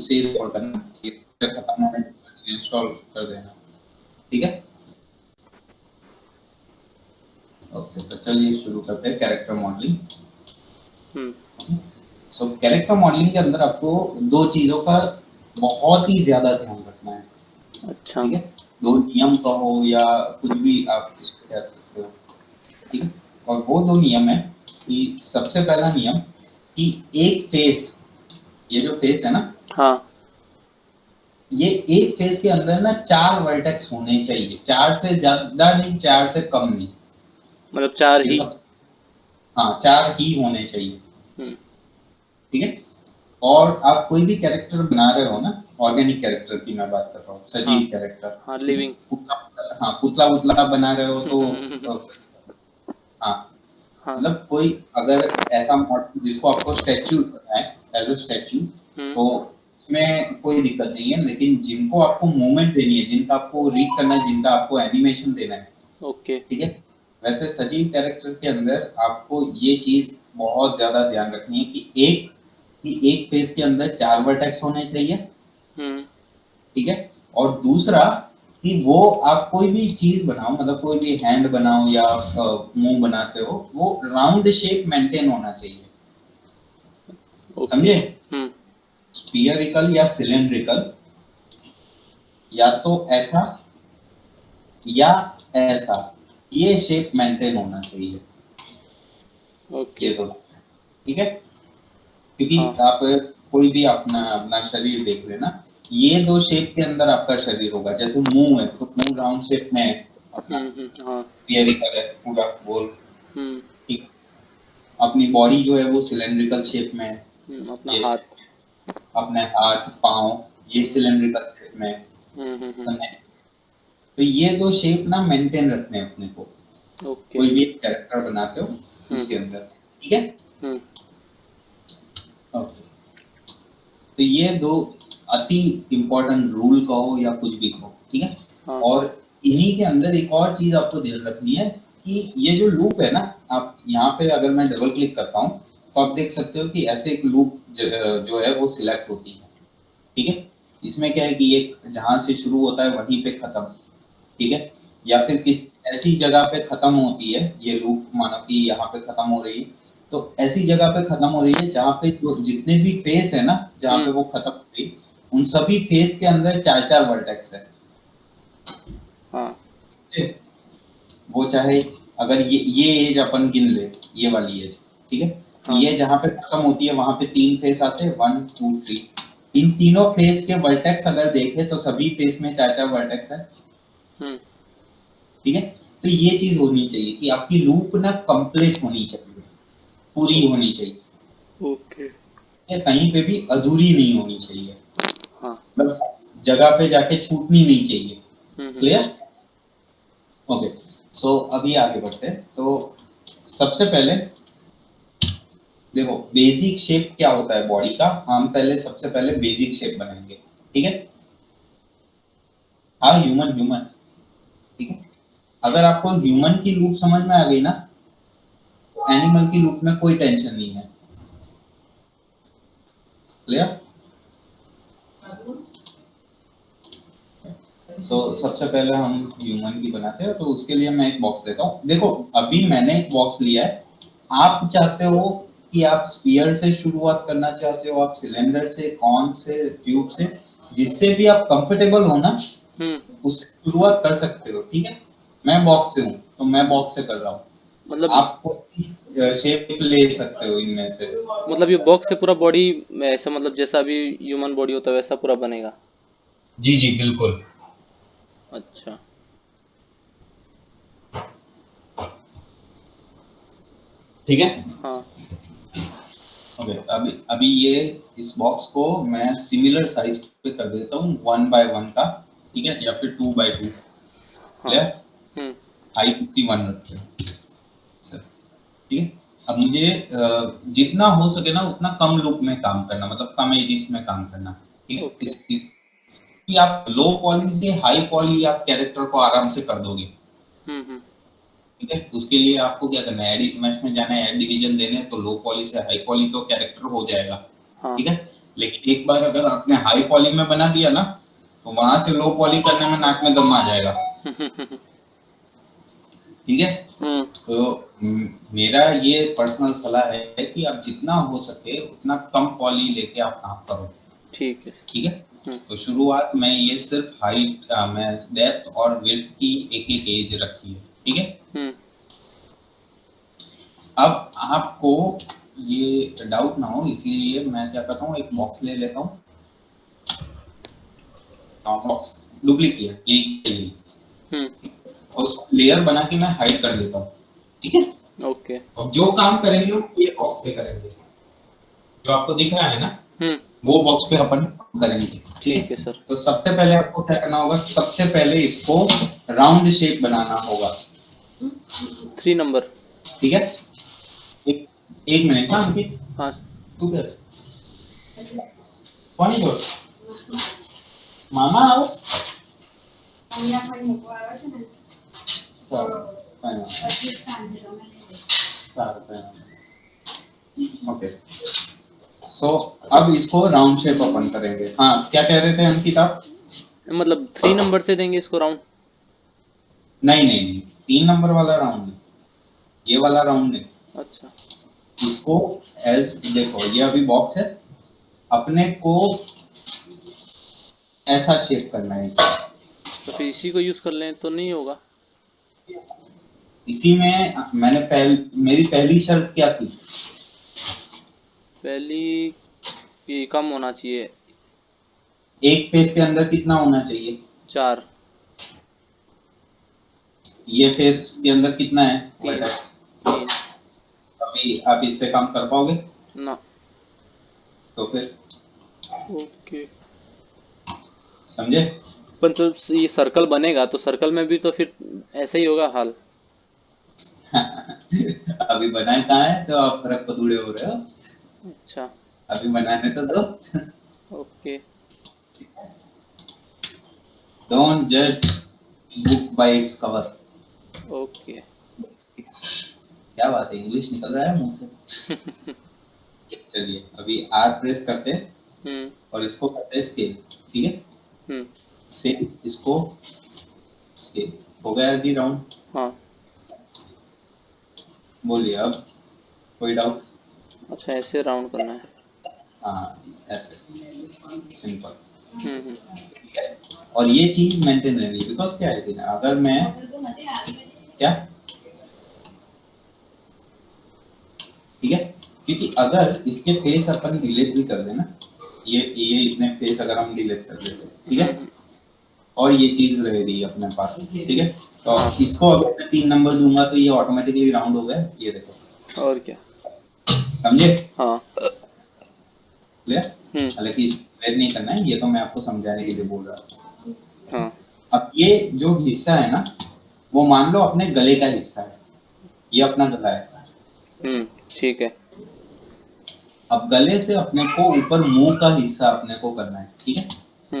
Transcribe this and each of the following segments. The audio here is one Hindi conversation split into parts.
उसे रिकॉर्ड करना, ये खत्म होने के बाद इंस्टॉल कर देना, ठीक है। ओके, तो चलिए शुरू करते हैं कैरेक्टर मॉडलिंग। सो कैरेक्टर मॉडलिंग के अंदर आपको दो चीजों का बहुत ही ज्यादा ध्यान रखना है। अच्छा, ठीक है, दो नियम कहो या कुछ भी आप इसको कह सकते हो, ठीक है। और वो दो नियम है कि सबसे पहला नियम कि एक फेस, ये जो फेस है ना, हाँ, ये एक फेस के अंदर ना 4 वर्टेक्स होने चाहिए, 4 से ज्यादा नहीं, 4 से कम नहीं, मतलब 4 ये ही। सब, हाँ 4 ही होने चाहिए, हम्म, ठीक है। और आप कोई भी कैरेक्टर बना रहे हो ना, ऑर्गेनिक कैरेक्टर की मैं बात कर रहा हूँ, हाँ, सजीव कैरेक्टर, हाँ, ठीक है, लिविंग। हाँ पुतला उतला बना रहे हो तो हाँ, हाँ, मतलब कोई अगर ऐसा मॉडल जिसको आपको स्टैच्यू करना है एज अ स्टैच्यू, तो उसमें कोई दिक्कत नहीं है, लेकिन जिनको आपको मूवमेंट देनी है, जिनका आपको रीड करना है, जिनका आपको एनिमेशन देना है, ओके, ठीक है, वैसे सजीव कैरेक्टर के अंदर आपको ये चीज बहुत ज्यादा ध्यान रखनी है कि एक फेस के अंदर 4 वर्टेक्स होने चाहिए, ठीक है। और दूसरा कि वो आप कोई भी चीज बनाओ, मतलब कोई भी हैंड बनाओ या मुंह बनाते हो, वो राउंड शेप मेंटेन होना चाहिए, ओके, समझे। स्फीयरिकल या सिलेंड्रिकल, या तो ऐसा या ऐसा, ये शेप मेंटेन होना चाहिए, ओके, ये तो, ठीक है। क्योंकि हाँ, आप कोई भी अपना अपना शरीर देख लेना, ये दो शेप के अंदर आपका शरीर होगा, जैसे मुंह है तो मुंह राउंड शेप में है अपना, हाँ, स्फीयरिकल है पूरा गोल, हम्म, ठीक। अपनी बॉडी जो है वो सिलेंड्रिकल शेप में है, अपना ये हाथ। अपने हाथ पाँव ये सिलेंड्रिकल शेप में है, समझे? तो ये दो शेप ना मेंटेन रखने हैं अपने को, ओके, कोई भी एक कैरेक्टर बनाते हो उसके अंदर, ठीक है। ओके, तो ये दो अति इंपॉर्टेंट रूल कहो या कुछ भी कहो, ठीक है। हाँ, और इन्हीं के अंदर एक और चीज आपको ध्यान रखनी है कि ये जो लूप है ना, आप यहाँ पे अगर मैं डबल क्लिक करता हूँ तो आप देख सकते हो कि ऐसे एक लूप जो है वो सिलेक्ट होती है, ठीक है। इसमें क्या है कि एक जहां से शुरू होता है वहीं पे खत्म, ठीक है, या फिर किस ऐसी जगह पे खत्म होती है ये लूप, मानो कि यहाँ पे खत्म हो रही है, तो ऐसी जगह पे खत्म हो रही है जहाँ पे जो जितने भी फेस है ना, जहाँ पे वो खत्म हो रही, उन सभी फेस के अंदर 4-4 वर्टेक्स है, हाँ, वो चाहे अगर ये एज अपन गिन ले, ये वाली एज, ठीक है, तो ये जहाँ पे खत्म होती है वहां पे 3 फेस आते हैं, 1 2 3, इन तीनों फेस के वर्टेक्स अगर देखें तो सभी फेस में 4-4 वर्टेक्स है, ठीक है। तो ये चीज होनी चाहिए कि आपकी लूप ना कंप्लीट होनी चाहिए, पूरी होनी चाहिए, ओके, या कहीं पे भी अधूरी नहीं होनी चाहिए, हाँ, मतलब जगह पे जाके छूटनी नहीं चाहिए, क्लियर। ओके, सो अभी आगे बढ़ते हैं। तो सबसे पहले देखो बेसिक शेप क्या होता है बॉडी का, हम पहले सबसे पहले बेसिक शेप बनाएंगे, ठीक है। हाँ ह्यूमन ह्यूमन, ठीक है। अगर आपको ह्यूमन की लूप समझ में आ गई ना, एनिमल की लूप में कोई टेंशन नहीं है, क्लियर। सबसे पहले हम ह्यूमन की बनाते हैं, तो उसके लिए मैं एक बॉक्स देता हूँ। देखो अभी मैंने एक बॉक्स लिया है, आप चाहते हो कि आप स्पीयर से शुरुआत करना चाहते हो, आप सिलेंडर से, कॉन से, ट्यूब से, जिससे भी आप कंफर्टेबल हो ना उससे शुरुआत कर सकते हो, ठीक है। मैं बॉक्स से हूँ तो मैं बॉक्स से कर रहा हूँ, मतलब आपको शेप ले सकते हो इनमें से। मतलब ये बॉक्स से पूरा बॉडी ऐसा, मतलब जैसा अभी ह्यूमन बॉडी होता है वैसा पूरा बनेगा। जी जी बिल्कुल, अच्छा, ठीक है। हाँ, ओके, अभी अभी ये इस बॉक्स को मैं सिमिलर साइज पे कर देता हूँ 1x1 का, ठीक है, या फिर 2x2, हाँ, क्लियर। हाइट 51 रखते हैं सर, ठीक है। अब मुझे जितना हो सके ना उतना कम लूप में काम करना, मतलब कम एजिस में काम करना, ठीक है। ओके, इस कि आप लो पॉली से हाई पॉली आप कैरेक्टर को आराम से कर दोगे, ठीक है। उसके लिए आपको क्या करना है, एडिट मैच में जाना है, एड डिवीजन देने हैं, तो लो पॉली से हाई पॉली तो कैरेक्टर हो जाएगा, हाँ, ठीक है। लेकिन एक बार अगर आपने हाई पॉली में बना दिया ना, तो वहां से लो पॉली करने में नाक में दम आ जाएगा। ठीक है। तो मेरा ये पर्सनल सलाह है कि आप जितना हो सके उतना कम पॉली लेके आप काम करो। ठीक है। ठीक है। तो शुरुआत में ये सिर्फ हाइट में डेप्थ और विड्थ की एक एक एज रखी है। ठीक है। अब आपको ये डाउट ना हो, इसीलिए मैं क्या करता हूँ, एक बॉक्स ले लेता हूँ, बॉक्स डुप्लीकेट यही, और उसको लेयर बना के मैं हाइड कर देता हूँ। ठीक है। ओके। अब जो काम करेंगे वो ये बॉक्स पे करेंगे, जो आपको दिख रहा है ना, वो बॉक्स पे अपन करेंगे। ठीक है सर। तो सबसे पहले आपको क्या करना होगा, सबसे पहले इसको राउंड शेप बनाना होगा। 3 नंबर। ठीक है। एक मिनट। हाँ अंकित, हाँ। तू कर कौन है दोस्त? मामा आओ। અહીંયા કોઈ મૂકવા આવ્યો છે ને તો પછી સાંજે તમે લઈ લેજો। સારું। ओके। सो अब इसको राउंड शेप अपन करेंगे। हाँ, क्या कह रहे थे अंकित आप? मतलब 3 नंबर से देंगे इसको राउंड? नहीं नहीं नहीं, 3 नंबर वाला राउंड नहीं, ये वाला राउंड नहीं। अच्छा। इसको एज देखो, ये अभी बॉक्स है, अपने को ऐसा शेप करना है इसे। तो फिर इसी को यूज कर लें तो नहीं होगा? इसी में मैंने मेरी पहली शर्त क्या थी? पहली कि कम होना चाहिए। एक फेस के अंदर कितना होना चाहिए? 4। ये फेस के अंदर कितना है? 3। अभी आप इससे काम कर पाओगे ना? तो फिर ओके, समझे? पर तो ये सर्कल बनेगा तो सर्कल में भी तो फिर ऐसा ही होगा हाल। अभी बनाए कहाँ है तो आप फर्क पतूड़े हो रहे हो। अच्छा, अभी बनाने तो दो। ओके। डोंट जज book by its cover. Okay. क्या बात है, इंग्लिश निकल रहा है मुंह से। चलिए अभी आर प्रेस करते हैं और इसको करते हैं स्केल। ठीक है। सेम इसको स्केल हो गया जी राउंड। हाँ, बोलिए अब, कोई डाउट? अच्छा ऐसे राउंड करना है? हाँ ऐसे सिंपल। ठीक है। और ये चीज मेंटेन रहनी है, बिकॉज क्या है ना, अगर मैं क्या, ठीक है, क्योंकि अगर इसके फेस अपन डिलीट भी कर देना, ये इतने फेस अगर हम डिलीट कर देते, ठीक है, और ये चीज रहेगी अपने पास। ठीक है। तो इसको अगर मैं 3 नंबर दूंगा तो ये ऑटोमेटिकली राउंड हो गया। ये देखो, और क्या, समझे? हाँ क्लियर? हालांकि इसको वेट नहीं करना है, ये तो मैं आपको समझाने के लिए बोल रहा हूँ। हाँ। अब ये जो हिस्सा है ना, वो मान लो अपने गले का हिस्सा है, ये अपना गला है। ठीक है। अब गले से अपने को ऊपर मुंह का हिस्सा अपने को करना है। ठीक है।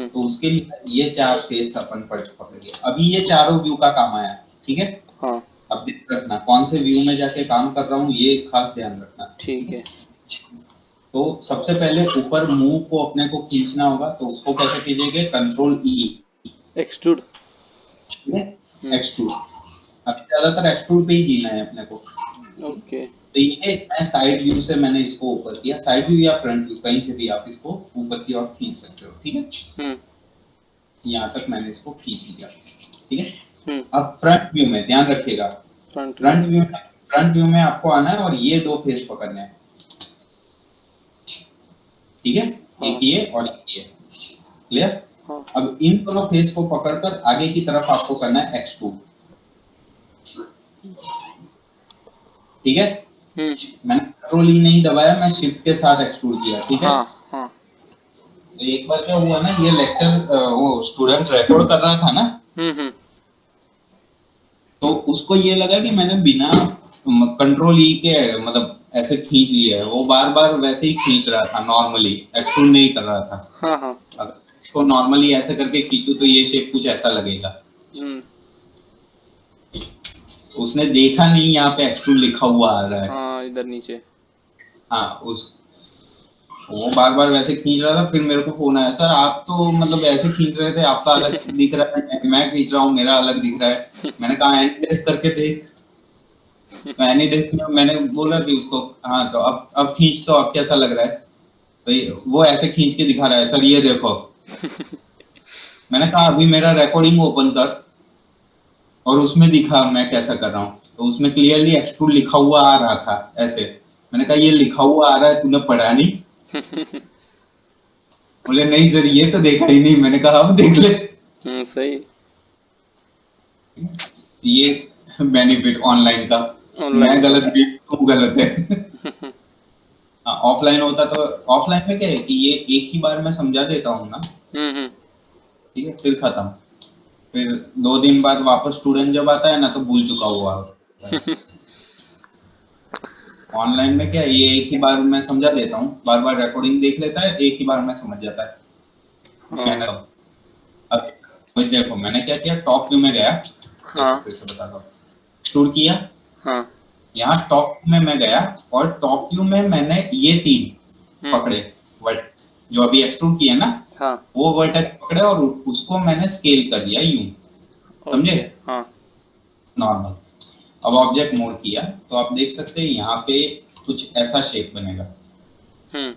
तो उसके लिए ये 4 फेस अपन पकड़ेंगे। अभी ये चारों व्यू का काम आया। ठीक है। हाँ। अब ध्यान रखना कौन से व्यू में जाके काम कर रहा हूँ, ये खास ध्यान रखना। ठीक है। तो सबसे पहले ऊपर मुंह को अपने को खींचना होगा, तो उसको कैसे कीजिएगा? कंट्रोल ई, एक्सट्रूड। एक्सट्रूड। अभी ज्यादातर एक्सट्रूड पे ही जीना है अपने को। ओके। तो ये मैं साइड व्यू से मैंने इसको ऊपर किया, साइड व्यू या फ्रंट व्यू कहीं से भी आप इसको ऊपर की ओर खींच सकते हो। ठीक है। यहाँ तक मैंने इसको खींच लिया। ठीक है। अब फ्रंट व्यू में ध्यान रखिएगा, फ्रंट व्यू में आपको आना है और ये 2 फेस पकड़ने हैं। ठीक है। एक ये और एक ये। क्लियर? अब इन दोनों फेस को पकड़कर आगे की तरफ आपको करना है एक्सट्रूड। ठीक है। मैंने कंट्रोल ई नहीं दबाया, मैं शिफ्ट के साथ एक्सट्रूड किया। ठीक है। हाँ। तो एक बार क्या हुआ ना, ये लेक्चर वो स्टूडेंट रिकॉर्ड कर रहा था ना, तो उसको ये लगा कि मैंने बिना कंट्रोल ई के मतलब ऐसे खींच लिया है। वो बार बार वैसे ही खींच रहा था, नॉर्मली एक्सट्रूड नहीं कर रहा था। हाँ। अगर इसको नॉर्मली ऐसे करके खींचूं तो ये शेप कुछ ऐसा लगेगा। उसने देखा नहीं यहाँ पे एक्सट्रूड लिखा हुआ आ रहा है। हाँ, इधर नीचे। हाँ, वो बार बार वैसे खींच रहा था, फिर मेरे को फोन आया, सर आप तो मतलब ऐसे खींच रहे थे, आपका अलग दिख रहा है, मैं खींच रहा हूँ मेरा अलग दिख रहा है। मैंने कहा एनीडेस्क करके देख। तो एनीडेस्क में मैंने बोला कि उसको, हाँ तो अब खींच, तो अब कैसा लग रहा है? तो वो ऐसे खींच के दिखा रहा है, सर ये देखो। मैंने कहा अभी मेरा रिकॉर्डिंग ओपन कर और उसमें दिखा मैं कैसा कर रहा हूँ। तो उसमें क्लियरली एक्सट्रूड लिखा हुआ आ रहा था ऐसे। मैंने कहा ये लिखा हुआ आ रहा है, तूने पढ़ा नहीं? बोले नहीं सर ये तो देखा ही नहीं। मैंने कहा अब देख ले। सही। ये बेनिफिट ऑनलाइन का। मैं ऑनलाइन का। गलत भी, तू गलत है। ऑफलाइन होता तो, ऑफलाइन में क्या है कि ये एक ही बार मैं समझा देता हूँ ना, हम्म। ठीक है, फिर खत्म। फिर 2 दिन बाद वापस स्टूडेंट जब आता है ना तो भूल चुका हुआ होता है। ऑनलाइन में क्या है, ये एक ही बार मैं समझा देता हूँ, बार बार रिकॉर्डिंग देख लेता है, एक ही बार में समझ जाता है। मैंने हाँ अब मुझे देखो मैंने क्या किया, टॉप व्यू में गया, देखो हाँ फिर से बताता हूँ, एक्सट्रूड किया, हाँ। यहाँ टॉप में मैं गया और टॉप व्यू में मैंने ये 3 हम्म। पकड़े वर्टेक्स, जो अभी एक्सट्रूड किए ना, हाँ। वो वर्टेक्स पकड़े और उसको मैंने स्केल कर दिया यूं, समझे? ओके। हाँ। नॉर्मल। अब ऑब्जेक्ट मोड किया तो आप देख सकते हैं यहाँ पे कुछ ऐसा शेप बनेगा, हम्म।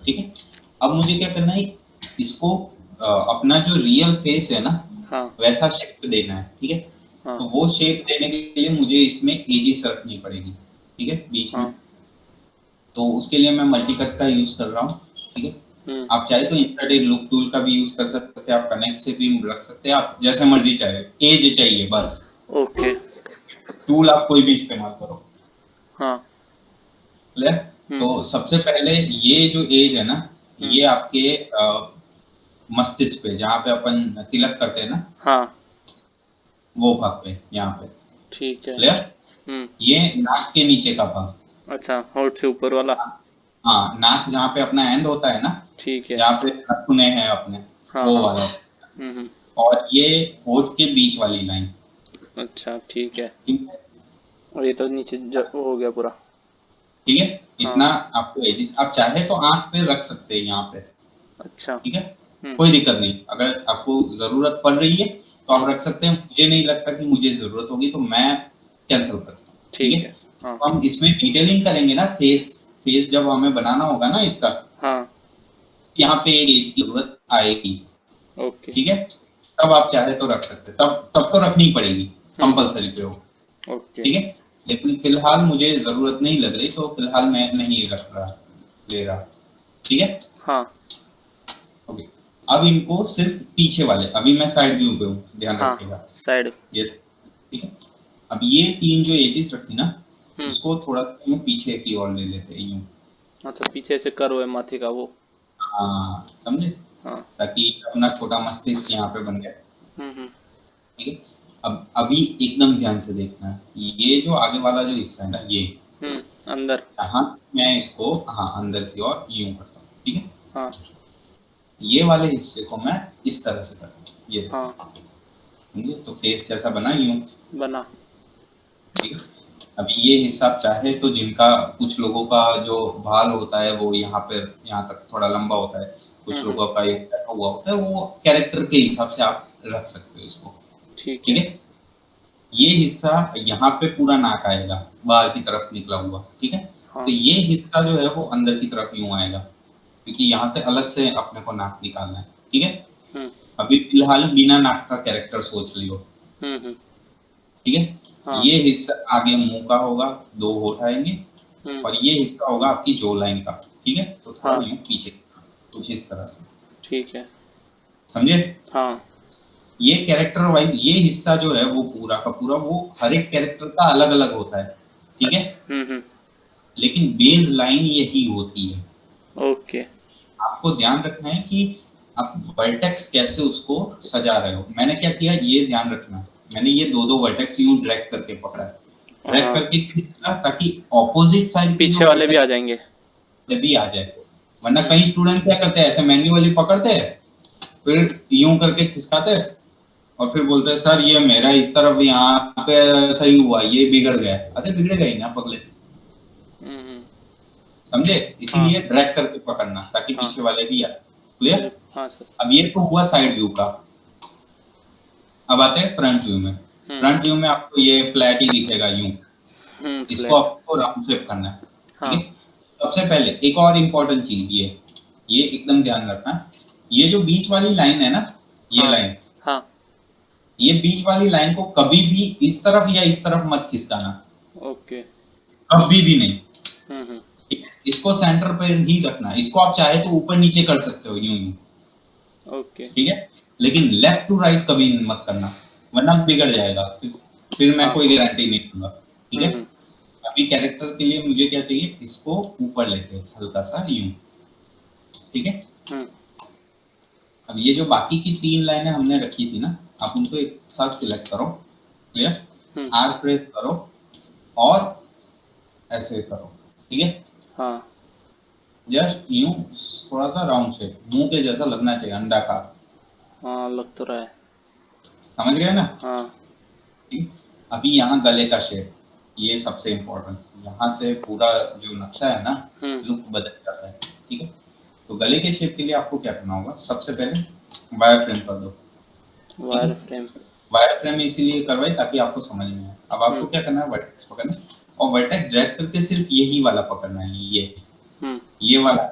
ठीक है। अब मुझे क्या करना है, इसको अपना जो रियल फेस है ना, हाँ वैसा शेप देना है, ठीक है। हाँ तो वो शेप देने के लिए मुझे इसमें एजिस रखनी पड़ेगी, ठीक है, बीच में। हाँ। तो उसके लिए मैं मल्टी कट का यूज कर रहा हूँ, ठीक है। आप चाहे तो इंसर्ट ए लुक टूल का भी यूज कर सकते हैं, आप कनेक्ट से भी रख सकते हैं, आप जैसे मर्जी चाहे, एज चाहिए बस, ओके। टूल आप कोई भी इस्तेमाल करो। हाँ। क्लियर? तो सबसे पहले ये जो एज है ना, ये आपके मस्तिष्क पे, जहाँ पे अपन तिलक करते हैं ना, हाँ। वो भाग पे, यहाँ पे। ठीक है। क्लियर? ये नाक के नीचे का भाग। अच्छा, होठ से ऊपर वाला। हाँ, नाक जहाँ पे अपना एंड होता है ना, ठीक है। जहाँ पे नथुने हैं अपने, हाँ वो हाँ। वाला। हम्म। और ये होठ के बीच वाली लाइन, अच्छा ठीक है। ठीक है, और ये तो नीचे वो हो गया पूरा। ठीक है। हाँ। इतना आपको एजिस, आप चाहे तो आंख पे रख सकते हैं यहाँ पे, अच्छा। ठीक है, कोई दिक्कत नहीं। अगर आपको जरूरत पड़ रही है तो आप रख सकते हैं, मुझे नहीं लगता कि मुझे जरूरत होगी, तो मैं कैंसिल करता हूँ, ठीक ठीक है। है। हाँ तो हम इसमें डिटेलिंग करेंगे ना, फेस फेस जब हमें बनाना होगा ना इसका, हाँ। यहाँ पे एक एज की जरूरत आएगी, ओके। ठीक है। तब आप चाहे तो रख सकते हैं, तब तब तो रखनी पड़ेगी, कंपलसरी पे हो, ओके। ठीक है। लेकिन फिलहाल मुझे जरूरत नहीं लग रही, तो फिलहाल मैं नहीं रख रहा, ले रहा, ठीक है। हाँ। ओके, अब इनको सिर्फ पीछे वाले, अभी मैं साइड व्यू पे हूँ, ध्यान हाँ रखिएगा, साइड। ये, ठीक है। अब ये 3 जो एजेस रखी ना, हम्म। इसको थोड़ा यूं पीछे की ओर ले लेते हैं, यूं। अच्छा, पीछे से कर्व है माथे का वो। हाँ, समझे? हाँ। ताकि अपना छोटा मस्तिष्क यहाँ पे बन गया, हम्म। ठीक है। अब अभी एकदम ध्यान से देखना है, ये जो आगे वाला जो हिस्सा है ना, ये अंदर। यहाँ मैं इसको, हाँ, अंदर की ओर यूं करता हूँ, ठीक है। हाँ ये वाले हिस्से को मैं इस तरह से करता हूँ, ये, हाँ। समझे? तो फेस जैसा बना यूं, बना। ठीक है। अभी ये हिस्सा आप चाहे तो, जिनका कुछ लोगों का जो बाल होता है वो यहाँ पे, यहाँ तक थोड़ा लंबा होता है, कुछ लोगों का ये कटा हुआ होता है, वो कैरेक्टर के हिसाब से आप रख सकते हो इसको, ठीक ठीक है। है। ये हिस्सा यहाँ पे पूरा नाक आएगा, बाहर की तरफ निकला हुआ, ठीक है। हाँ। तो ये हिस्सा जो है वो अंदर की तरफ यूं आएगा, क्योंकि यहाँ से अलग से अपने को नाक निकालना है, ठीक है। अभी फिलहाल बिना नाक का कैरेक्टर सोच लियो, ठीक है। हाँ। ये हिस्सा आगे मुंह का होगा, 2 होठ आएंगे, और ये हिस्सा होगा आपकी जो लाइन का, ठीक है। तो थोड़ा हाँ। यूं पीछे, कुछ इस तरह से, ठीक है। समझे? हाँ। ये कैरेक्टर वाइज ये हिस्सा जो है वो पूरा का पूरा, वो हर एक कैरेक्टर का अलग अलग होता है, ठीक है। अच्छा। लेकिन बेस लाइन यही होती है। ओके। आपको ध्यान रखना है कि आप वर्टेक्स कैसे उसको सजा रहे हो। मैंने क्या किया, ये ध्यान रखना, मैंने ये 2 वर्टेक्स यूं ड्रैग करके पकड़ा है, ड्रैग हाँ, करके क्यों किया? ताकि ऑपोजिट साइड के पीछे जो वाले भी आ वर्टेक्स जाएंगे। भी आ जाए। वरना कई स्टूडेंट क्या करते हैं, ऐसे मैन्युअली पकड़ते हैं, फिर यूं करके खिसकाते हैं, और फिर बोलते हैं सर ये मेरा इस तरफ यहाँ पे सही हुआ, ये बिगड़ गया। अरे बिगड़ेगा ही ना पगले, समझे? हाँ इसीलिए ड्रैग करके पकड़ना ताकि हाँ पीछे वाले भी आए। क्लियर? हाँ सर। अब ये तो हुआ साइड व्यू का। अब आते हैं फ्रंट व्यू में। फ्रंट व्यू में आपको ये फ्लैट ही दिखेगा यूं। इसको फ्लैट। आपको राउंड शेप करना है। ठीक हाँ है? सबसे पहले एक और इम्पोर्टेंट चीज ये एकदम ध्यान रखना। ये जो बीच वाली लाइन है ना, ये हाँ लाइन, हाँ ये बीच वाली लाइन को कभी भी इस तरफ या इस तरफ मत खिसकाना, ओके। कभी भी नहीं। हम्म। ठीक है? इसको सेंटर पर ही रखना। इसको आप चाहे तो ऊपर नीचे कर सकते हो यूं यूं। ओके। ठीक है? लेकिन लेफ्ट टू राइट कभी मत करना, वरना बिगड़ जाएगा। फिर मैं हाँ। कोई गारंटी नहीं दूंगा। ठीक है? हम्म। अभी कैरेक्टर के लिए मुझे क्या चाहिए, इसको ऊपर लेके हल्का सा यूं। ठीक है? हम्म। अब ये जो बाकी की 3 लाइनें हमने रखी थी ना, आप उनको एक साथ सिलेक्ट करो। क्लियर? हम्म। आर प्रेस करो और ऐसे करो। ठीक है? हाँ जस्ट यूं, थोड़ा सा राउंड शेप, मुंह के जैसा लगना चाहिए, अंडा का। हाँ लग तो रहा है। समझ गए ना? हाँ। ठीक? अभी यहाँ गले का शेप, ये सबसे इम्पोर्टेंट। यहाँ से पूरा जो नक्शा है ना, लुक बदल जाता है। ठीक है? तो गले के शेप के लिए आपको क्या करना होगा, सबसे पहले वायर फ्रेम कर दो। ठीक वायर है? फ्रेम। वायर फ्रेम इसीलिए करवाई ताकि आपको समझ में आए। अब आपको क्या करना है, वर्टेक्स पकड़ना है और वर्टेक्स ड्रैग करके सिर्फ यही वाला पकड़ना है, ये वाला।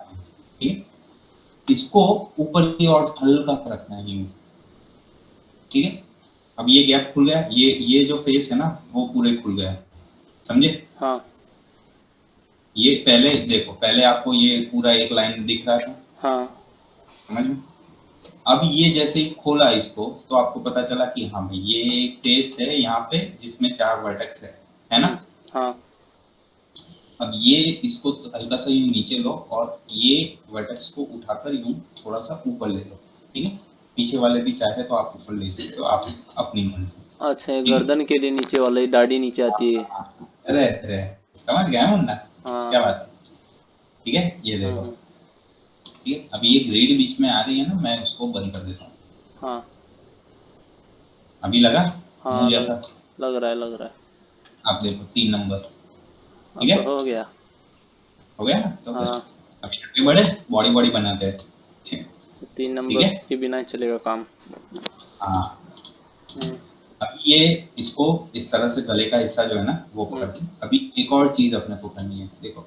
ठीक है? इसको ऊपर की ओर हल्का सा रखना है यूं। ठीक है? अब ये गैप खुल गया, ये जो फेस है ना वो पूरे खुल गया। समझे? हाँ ये पहले देखो, पहले आपको ये पूरा एक लाइन दिख रहा था, हाँ समझ में? अब ये जैसे ही खोला इसको, तो आपको पता चला कि हाँ भाई ये फेस है यहाँ पे जिसमें 4 वर्टेक्स है ना? हाँ अब ये इसको तो हल्का सा यूं नीचे लो और ये वर्टेक्स को उठाकर यूं थोड़ा सा ऊपर ले लो। ठीक है? पीछे वाले भी चाहे तो आप ऊपर ले सकते हो, आप अपनी मर्जी। अच्छा, ये ठीक है? गर्दन के लिए नीचे वाला, ये दाढ़ी नीचे आती है। अरे अरे, समझ गया मुन्ना, क्या हाँ। बात है। ठीक है? ये देखो। हम्म। ठीक है? अभी ये ग्रिड बीच में आ रही है ना, मैं उसको बंद कर देता हूँ। हाँ अभी लगा मुंह हाँ जैसा? लग रहा है, लग रहा है। आप देखो 3 नंबर। अब ठीक है? तो हो गया। हो गया ना? तो फिर हाँ, अभी आगे बढ़े, बॉडी बॉडी बनाते हैं। ठीक 3 ठीक नंबर है? के बिना ही चलेगा काम। हाँ। हम्म। अभी ये इसको इस तरह से गले का हिस्सा जो है ना वो पकड़ के, अभी एक और चीज अपने को करनी है। देखो,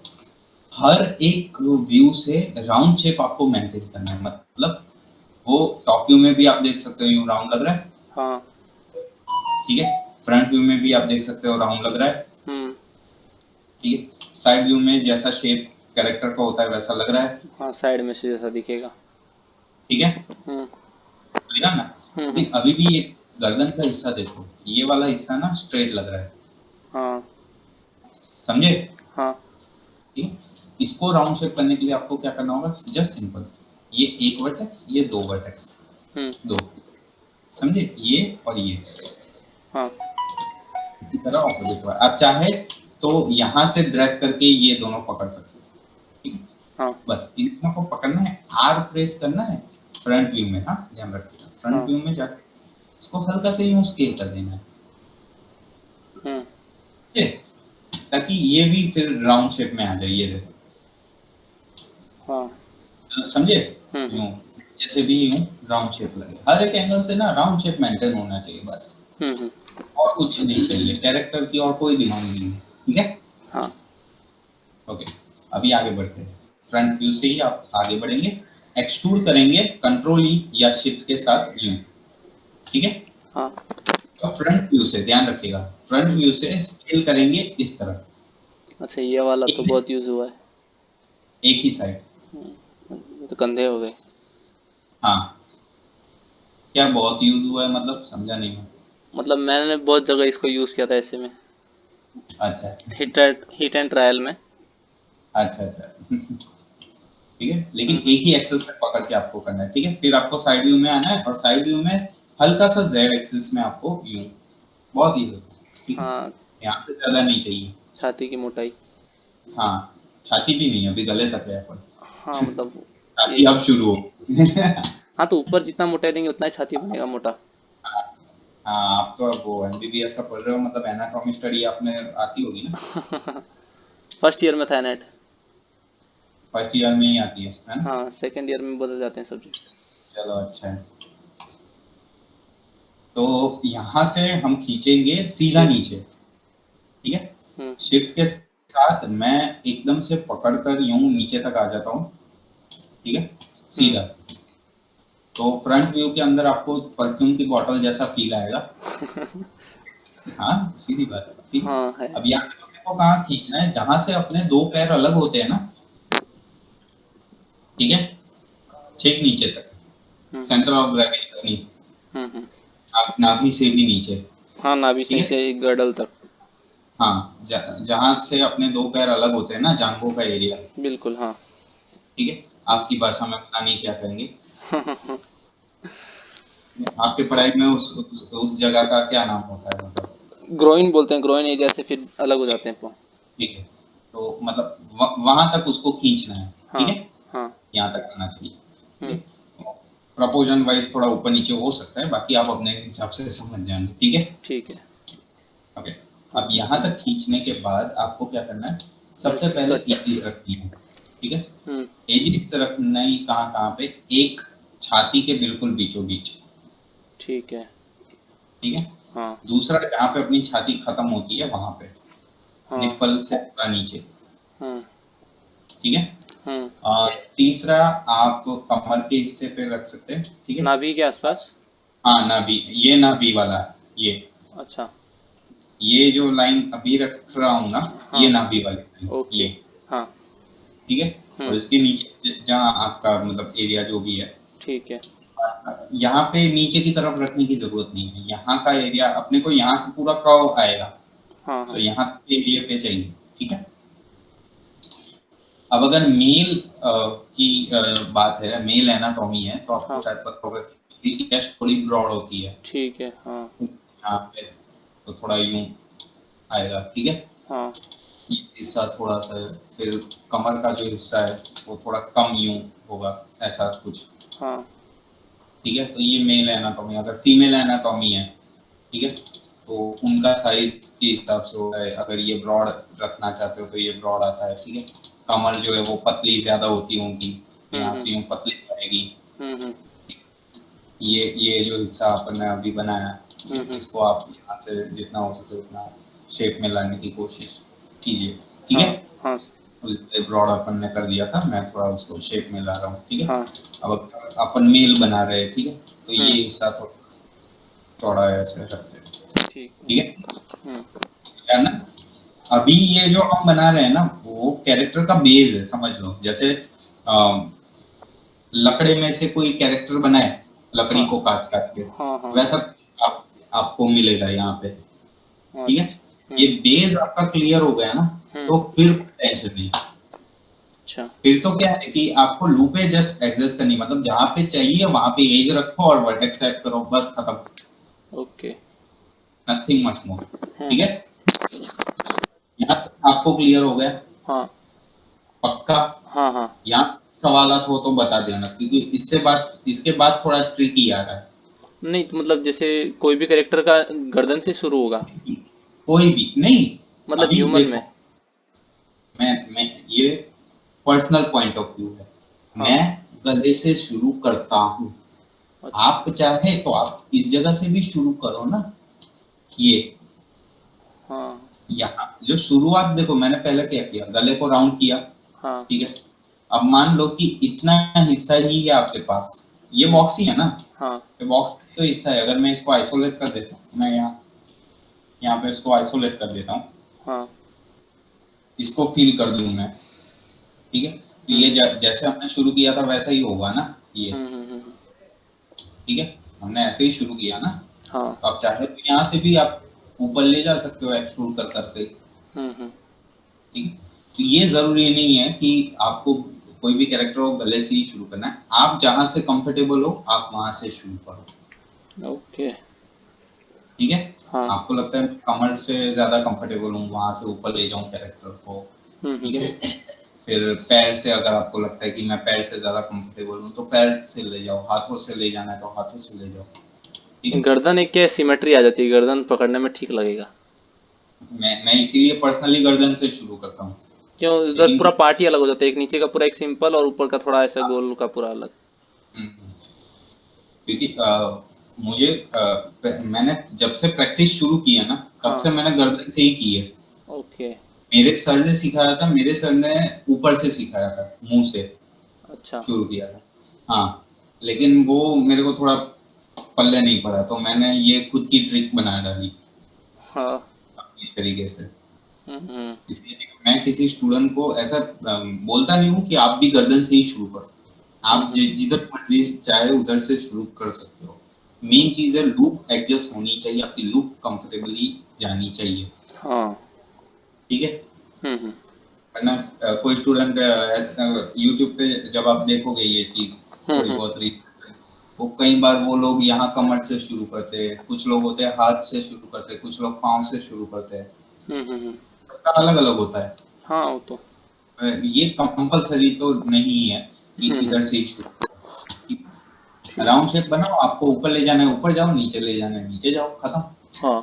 हर एक व्यू से राउंड शेप आपको मेंटेन करना है। मतलब वो टॉप व्यू में भी आप देख सकते हो यूं राउंड लग रहा है। हाँ। ठीक है? फ्रंट व्यू में भी आप देख सकते हो राउंड लग रहा है। हम्म। ठीक है? साइड व्यू में जैसा शेप कैरेक्टर का होता है वैसा लग रहा है। हाँ, साइड में से जैसा दिखेगा। ठीक है? हम्म। लगा ना? हम्म। लेकिन अभी भी ये गर्दन का हिस्सा देखो, ये वाला हिस्सा ना स्ट्रेट लग रहा है। हाँ समझे? हाँ। ठीक है? इसको राउंड शेप करने के लिए आपको क्या करना होगा, जस्ट सिंपल, ये एक वर्टेक्स, ये 2 वर्टेक्स, हम्म। 2। समझे? ये और ये हाँ इसी तरह ऑपोजिट हुआ। आप चाहे तो यहाँ से ड्रैग करके ये दोनों पकड़ सकते हो। ठीक है? हाँ बस इन दोनों को पकड़ना है, आर प्रेस करना है फ्रंट व्यू में। हाँ, ध्यान रखिएगा, फ्रंट हाँ। व्यू में जाकर इसको हल्का से यूं स्केल कर देना है। हम्म। ठीक है? ताकि ये भी फिर राउंड शेप में आ जाए। ये देखो, हाँ। समझे? हम्म। यूं जैसे भी यूं राउंड शेप लगे, हर एक एंगल से ना राउंड शेप मेंटेन होना चाहिए बस, हम्म। और कुछ नहीं चाहिए। कैरेक्टर की और कोई डिमांड नहीं है। ठीक है? हाँ ओके, अभी आगे बढ़ते हैं। फ्रंट व्यू से ही आप आगे बढ़ेंगे, एक्सट्रूड करेंगे कंट्रोल ई या शिफ्ट के साथ यूं। ठीक है? हाँ। तो फ्रंट व्यू से ध्यान रखिएगा, फ्रंट व्यू से स्केल करेंगे इस तरह, अच्छा, ये वाला तो एक, बहुत यूज हुआ है। एक ही साइड। ये तो कंधे हो गए। हाँ, क्या बहुत यूज हुआ है मतलब, समझा नहीं मैं। मतलब मैंने बहुत जगह इसको यूज किया था ऐसे में, अच्छा हिट एंड ट्रायल में। अच्छा अच्छा। ठीक है? लेकिन हम्म। एक ही एक्सेस से पकड़ के आपको करना है। ठीक है? फिर आपको साइड व्यू में आना है और साइड व्यू में हल्का सा जेड एक्सिस में आपको यूं, बहुत ही हल्का। ठीक है? हाँ, यहाँ पे ज्यादा नहीं चाहिए। छाती की मोटाई। हाँ, छाती भी नहीं, अभी गले तक है अपन। हाँ मतलब छाती ये। अब शुरू हो। हाँ, तो ऊपर जितना मोटाई देंगे उतना ही छाती बनेगा मोटा। हाँ, आप तो अब वो एमबीबीएस का पढ़ रहे हो, मतलब एनाटॉमी स्टडी आपने आती होगी ना? फर्स्ट ईयर में था नेट। फर्स्ट ईयर में ही आती है ना? हाँ, सेकंड ईयर में बदल जाते हैं सब्जेक्ट। चलो अच्छा है। तो यहाँ से हम खींचेंगे सीधा शिफ्ट। नीचे, ठीक है। हम्म शिफ्ट के साथ मैं एकदम से पकड़कर यूं नीचे तक आ जाता हूँ, ठीक है, हम्म सीधा। तो फ्रंट व्यू के अंदर आपको परफ्यूम की बॉटल जैसा फील आएगा। हाँ सीधी बात है, ठीक है। हाँ है। अब यहाँ पे अपने को कहाँ खींचना है, जहां से अपने दो पैर अलग होते हैं ना, ठीक है, ठीक नीचे तक, हम्म सेंटर ऑफ ग्रेविटी नहीं, हम्म। आप नाभि से भी नीचे, हाँ, नाभि ठीक से है। गर्दल तक। हाँ, जहां से अपने दो पैर अलग होते हैं ना, जांघों का एरिया, बिल्कुल हाँ। ठीक है। आपकी भाषा में पता नहीं क्या कहेंगे, आपके पढ़ाई में उस जगह का क्या नाम होता है, मतलब? ग्रोइन बोलते हैं, ग्रोइन एरिया से फिर अलग हो जाते हैं पाँव। ठीक है, तो मतलब वहां तक उसको खींचना है, ठीक हाँ है, हाँ। यहाँ तक आना चाहिए, ठीक हम्म है। प्रपोजन वाइज थोड़ा ऊपर नीचे हो सकता है, बाकी आप अपने हिसाब से समझ जाएंगे, ठीक है। ठीक है। ओके, अब यहाँ तक खींचने के बाद आपको क्या करना है, सबसे पहले कट। एजिस रखनी है, ठीक है। हम्म एजिस रखना ही कहाँ कहाँ पे, एक छाती के बिल्कुल बीचों बीच, ठीक है। ठीक है। हाँ दूसरा जहाँ पे अपनी छाती खत्म होती है वहां पे, हाँ। निप्पल से थोड़ा नीचे, हम्म ठीक है। हम्म। और तीसरा आप कमर के हिस्से पे रख सकते हैं, ठीक है। नाभि के आसपास। हाँ नाभि, ये नाभि वाला है, अच्छा। ये जो लाइन अभी रख रहा हूँ ना, हाँ। ये नाभि वाली लाइन, ओके। ये, हाँ। ठीक है। और इसके नीचे जहाँ आपका मतलब एरिया जो भी है, ठीक है। यहाँ पे नीचे की तरफ रखने की जरूरत नहीं है, यहाँ का एरिया अपने को यहाँ से पूरा कर्व आएगा, हाँ तो हाँ। यहाँ के एरिया पे चाहिए, ठीक है। अब अगर मेल की बात है, मेल एनाटॉमी है, तो आपको हाँ। शायद पता होगा कि चेस्ट थोड़ी ब्रॉड होती है, ठीक है। हाँ यहाँ पे तो थोड़ा यूं आएगा, ठीक है। हाँ। ये हिस्सा थोड़ा सा, फिर कमर का जो हिस्सा है वो थोड़ा कम यूं होगा, ऐसा कुछ, हाँ। ठीक है। तो ये मेल एनाटॉमी। अगर फीमेल एनाटॉमी है, ठीक है, तो उनका साइज के हिसाब से होता है। अगर ये ब्रॉड रखना चाहते हो तो ये ब्रॉड आता है, ठीक है। कमर जो है वो पतली ज्यादा होती है उनकी, यहाँ से यूं पतली रहेगी। हम्म। ये जो हिस्सा आपने अभी बनाया, इसको आप यहाँ से जितना हो सके उतना शेप में लाने की कोशिश कीजिए, ठीक है। हाँ हाँ। ब्रॉड अपन ने कर दिया था, मैं थोड़ा उसको शेप में ला रहा हूँ, ठीक है। हाँ। अब अपन मेल बना रहे हैं, ठीक है, तो ये हिस्सा थोड़ा चौड़ा ऐसे रखते हैं, ठीक ठीक है। है ना। अभी ये जो हम बना रहे हैं ना, वो कैरेक्टर का बेस है, समझ लो। जैसे लकड़े में से कोई कैरेक्टर बनाए, लकड़ी को काट काट के, हाँ हाँ। वैसा आपको मिलेगा यहाँ पे, ठीक है। अच्छा। ये बेस आपका क्लियर हो गया ना, तो फिर टेंशन नहीं। अच्छा। फिर तो क्या है कि आपको लूपे जस्ट एडजस्ट करनी, मतलब जहाँ पे चाहिए वहां पे एज रखो और वर्टेक्स सेट करो, बस खत्म। ओके। नथिंग मच मोर, ठीक है। यहाँ आपको क्लियर हो गया? हाँ पक्का? हाँ। हाँ। यहाँ सवालात हो तो बता देना, क्योंकि इसके बाद थोड़ा ट्रिकी आ रहा है। नहीं तो मतलब जैसे कोई भी कैरेक्टर का गर्दन से शुरू होगा, कोई भी नहीं, मतलब अभी ह्यूमन देखो, में। मैं ये पर्सनल पॉइंट ऑफ व्यू है, हाँ। मैं गले से शुरू करता हूँ। अच्छा। आप चाहे तो आप इस जगह से भी शुरू करो ना, ये हाँ यहाँ जो शुरुआत देखो, मैंने पहले क्या किया, गले को राउंड किया, हाँ। ठीक है। अब मान लो कि इतना हिस्सा ही है आपके पास, ये बॉक्स ही है ना, हाँ ये बॉक्स तो हिस्सा है। अगर मैं इसको आइसोलेट कर देता हूँ, मैं यहाँ पे इसको आइसोलेट कर देता हूँ, हाँ। इसको फील कर दूं मैं, ठीक है। तो ये जैसे हमने शुरू किया था वैसा ही होगा ना, ये, ठीक है। हमने ऐसे ही शुरू किया ना, हाँ। तो आप चाहे तो यहाँ से भी आप ऊपर ले जा सकते हो एक्सट्रूड कर करके, ठीक है। तो ये जरूरी नहीं है कि आपको कोई भी कैरेक्टर हो गले से ही शुरू करना है, आप जहां से कंफर्टेबल हो आप वहां से शुरू करो, ओके। ठीक है। हाँ। आपको लगता है कमर से ज्यादा कंफर्टेबल हूँ, वहां से ऊपर ले जाऊं कैरेक्टर को, ठीक है। फिर पैर से अगर आपको लगता है कि मैं पैर से ज्यादा कंफर्टेबल हूँ, तो पैर से ले जाओ, हाथों से ले जाना है तो हाथों से ले जाओ, ठीक है। गर्दन एक क्या सिमेट्री आ जाती है, गर्दन पकड़ने में ठीक लगेगा। मैं इसीलिए पर्सनली गर्दन से शुरू करता हूँ, क्यों उधर लेकिन पूरा पार्ट ही अलग हो जाता है, एक नीचे का पूरा एक सिंपल और ऊपर का थोड़ा ऐसा गोल का पूरा अलग। हम्म, क्योंकि मुझे मैंने जब से प्रैक्टिस शुरू की है ना, तब हाँ। से मैंने गर्दन से ही की है। ओके। मेरे सर ने सिखाया था, मेरे सर ने ऊपर से सिखाया था, मुंह से अच्छा। शुरू किया था। हाँ, लेकिन वो मेरे को थोड़ा पल्ले नहीं पड़ा, तो मैंने ये खुद की ट्रिक बना डाली हाँ। अपनी तरीके से। हम्म। इसलिए मैं किसी स्टूडेंट को ऐसा बोलता नहीं हूँ कि आप भी गर्दन से ही शुरू करो। आप हम्म। जिधर मर्जी चाहे उधर से शुरू कर सकते हो। मेन चीज है लूप एडजस्ट होनी चाहिए, आपकी लूप कंफर्टेबली जानी चाहिए। हाँ। ठीक है, हम्म। वरना कोई स्टूडेंट यूट्यूब पे जब आप देखोगे ये चीज थोड़ी हम्म। बहुत रील, वो कई बार वो लोग यहाँ कमर से शुरू करते हैं, कुछ लोग होते हैं हाथ से शुरू करते हैं, कुछ लोग पाँव से शुरू करते हैं। हम्म। सबका अलग अलग होता है। हाँ वो तो। ये कंपलसरी तो नहीं है कि हम्म। इधर से ही शुरू करो। ठीक। राउंड शेप बनाओ, आपको ऊपर ले जाना है ऊपर जाओ, नीचे ले जाना है नीचे जाओ, खत्म। हाँ।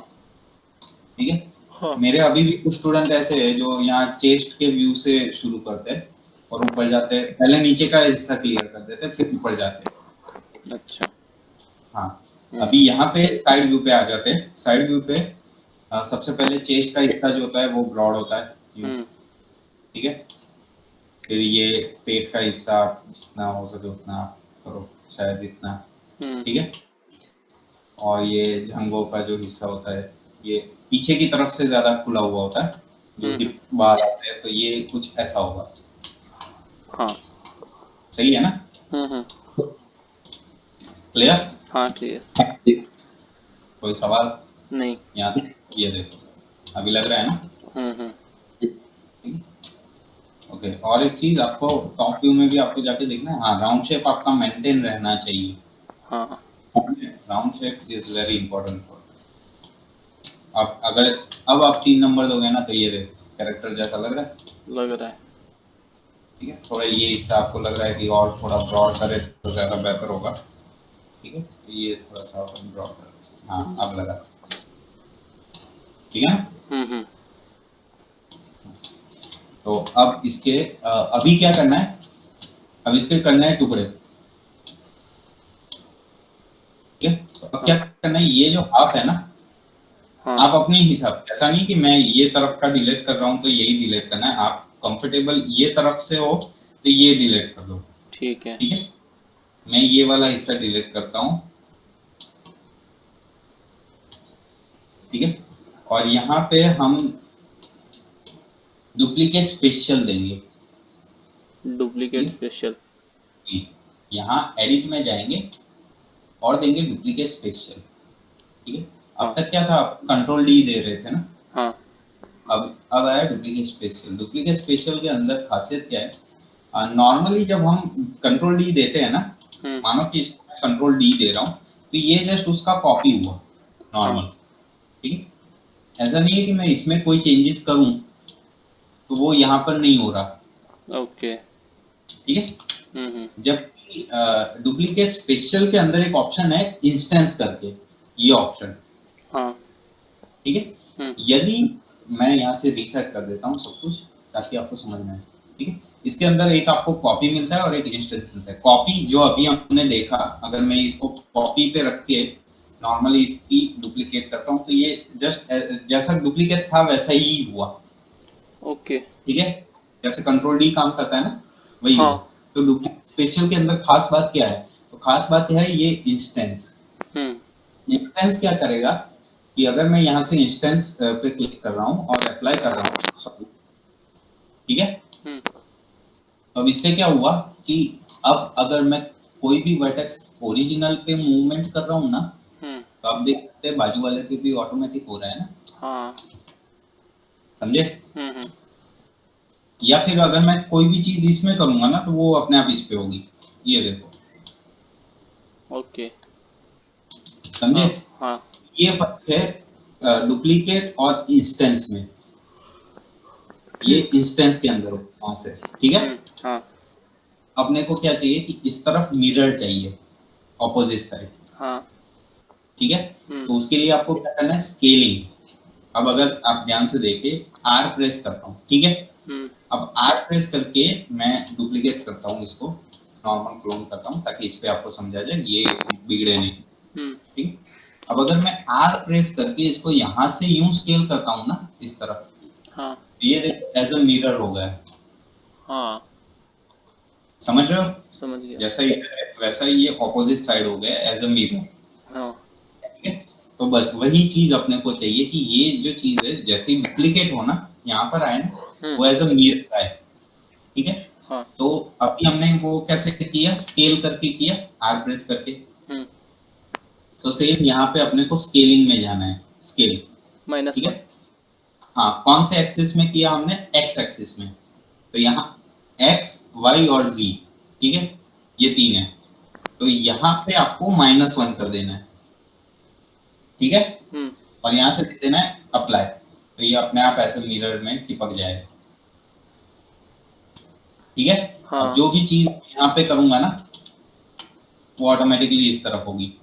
ठीक है, हाँ। मेरे अभी भी कुछ स्टूडेंट ऐसे हैं जो यहाँ चेस्ट के व्यू से शुरू करते हैं और ऊपर जाते हैं, पहले नीचे का हिस्सा क्लियर कर देते हैं फिर ऊपर जाते हैं। अच्छा। हाँ, हम्म। अभी यहाँ पे साइड व्यू पे आ जाते हैं। साइड व्यू पे सबसे पहले चेस्ट का हिस्सा जो होता है वो ब्रॉड होता है यूं। हम्म। ठीक है, फिर ये पेट का हिस्सा आप जितना हो सके उतना करो, शायद इतना। हम्म। ठीक है, और ये जंघों का जो हिस्सा होता है ये पीछे की तरफ से ज्यादा खुला हुआ होता है, जो हम्म। हिप बाहर आते हैं, तो ये कुछ ऐसा होगा। हाँ। सही है ना? हम्म। क्लियर? हाँ क्लियर। कोई सवाल नहीं। यहाँ तक? ये देखो अभी लग रहा है ना? हम्म। ओके, और एक चीज आपको टॉप व्यू में भी आपको जाके देखना है, हाँ राउंड शेप आपका मेंटेन रहना चाहिए। हाँ। Round shape is very important for, आप अगर अब आप 3 नंबर दोगे ना तो ये देखो कैरेक्टर जैसा लग रहा है। लग रहा है। ठीक है, थोड़ा ये हिस्सा आपको लग रहा है कि और थोड़ा ब्रॉड करे तो ज्यादा बेहतर होगा। ठीक है, तो ये थोड़ा सा अपन ब्रॉड कर, हाँ अब लगा। ठीक है ना? हम्म। तो अब इसके अभी क्या करना है, अब इसके करना है टुकड़े। ठीक है, तो अब क्या हाँ। करना है, ये जो हाफ है ना, हाँ। आप अपने हिसाब, ऐसा नहीं कि मैं ये तरफ का डिलीट कर रहा हूँ तो यही डिलीट करना है, आप कंफर्टेबल ये तरफ से हो तो ये डिलीट कर दो। ठीक है। ठीक है, मैं ये वाला हिस्सा डिलीट करता हूँ। ठीक है, और यहाँ पे हम डुप्लीकेट स्पेशल देंगे। Duplicate special. यहाँ एडिट में जाएंगे और देंगे डुप्लीकेट स्पेशल। ठीक है, अब हाँ। तक क्या था, आप कंट्रोल डी दे रहे थे ना, हाँ। अब आया डुप्लीकेट स्पेशल। डुप्लीकेट स्पेशल के अंदर खासियत क्या है, नॉर्मली जब हम कंट्रोल डी देते हैं ना, हम्म। मानो कि इसको कंट्रोल डी दे रहा हूँ तो ये जस्ट उसका कॉपी हुआ हाँ। नॉर्मल। ठीक है, ऐसा नहीं है कि मैं इसमें कोई चेंजेस करूं तो वो यहाँ पर नहीं हो रहा। ओके। ठीक है, हम्म। जबकि डुप्लीकेट स्पेशल के अंदर एक ऑप्शन है इंस्टेंस करके, ये ऑप्शन। हाँ। ठीक है, हम्म। यदि मैं यहाँ से रीसेट कर देता हूँ सब कुछ ताकि आपको समझ में आए। ठीक है, इसके अंदर एक आपको कॉपी मिलता है और एक इंस्टेंस मिलता है। कॉपी जो अभी हमने देखा, अगर मैं इसको कॉपी पे रख के नॉर्मली इसकी डुप्लीकेट करता हूँ तो ये जस्ट जैसा डुप्लीकेट था वैसा ही हुआ। ओके। ठीक है, जैसे कंट्रोल डी काम करता है ना, वही हाँ। हुआ। तो डुप्लीकेट स्पेशल के अंदर खास बात क्या है, तो खास बात है ये इंस्टेंस। हम्म। इंस्टेंस क्या करेगा कि अगर मैं यहाँ से इंस्टेंस पे क्लिक कर रहा हूँ और अप्लाई कर रहा हूँ, सॉरी, ठीक है, हम्म। तो अब इससे क्या हुआ कि अब अगर मैं कोई भी वर्टेक्स ओरिजिनल पे मूवमेंट कर रहा हूँ ना, हम्म। तो आप देख सकते हैं बाजू वाले पे भी ऑटोमेटिक हो रहा है ना। हाँ। समझे? हम्म। या फिर अगर मैं कोई भी चीज इसमें करूंगा ना तो वो अपने आप इस पे होगी। ये देखो, ओके। समझे? हाँ। हाँ। ये फर्क है डुप्लीकेट और इंस्टेंस में। ये ठीक। इंस्टेंस के अंदर हो वहां से। ठीक है, हाँ। अपने को क्या चाहिए कि इस तरफ मिरर चाहिए, ऑपोजिट साइड। हाँ। ठीक है, हम्म। तो उसके लिए आपको क्या करना है, स्केलिंग। अब अगर आप ध्यान से देखिए, आर प्रेस करता हूँ, ठीक है, हम्म। अब R प्रेस करके मैं डुप्लीकेट करता हूँ इसको, नॉर्मल क्लोन करता हूँ ताकि इस पे आपको समझा जाए ये बिगड़े नहीं। ठीक, अब अगर मैं R प्रेस करके इसको यहाँ से यूं स्केल करता हूँ ना इस तरफ, हाँ तो ये देखो एज अ मिरर हो गया, हाँ समझ रहे हो? समझ गया। जैसा ही है वैसा ही ये ऑपोजिट साइड हो गया एज अ मिरर। हाँ ठीक है, तो बस वही चीज अपने को चाहिए कि ये जो चीज है जैसे ही डुप्लीकेट हो ना यहाँ पर आए ना वो एज अ मिरर आए। ठीक है, हाँ तो अभी हमने वो कैसे किया, स्केल करके किया, आर प्रेस करके। तो सेम यहाँ पे अपने को स्केलिंग में जाना है, स्केल। ठीक -1। है, हाँ कौन से एक्सिस में किया हमने, एक्स एक्सिस में, तो यहाँ एक्स वाई और जी, ठीक है ये तीन है, तो यहाँ पे आपको -1 कर देना है। ठीक है, और यहाँ से दे देना है अप्लाई, तो ये अपने आप ऐसे मिरर में चिपक जाएगा। ठीक है, अब जो भी चीज यहाँ पे करूंगा ना वो ऑटोमेटिकली इस तरफ होगी।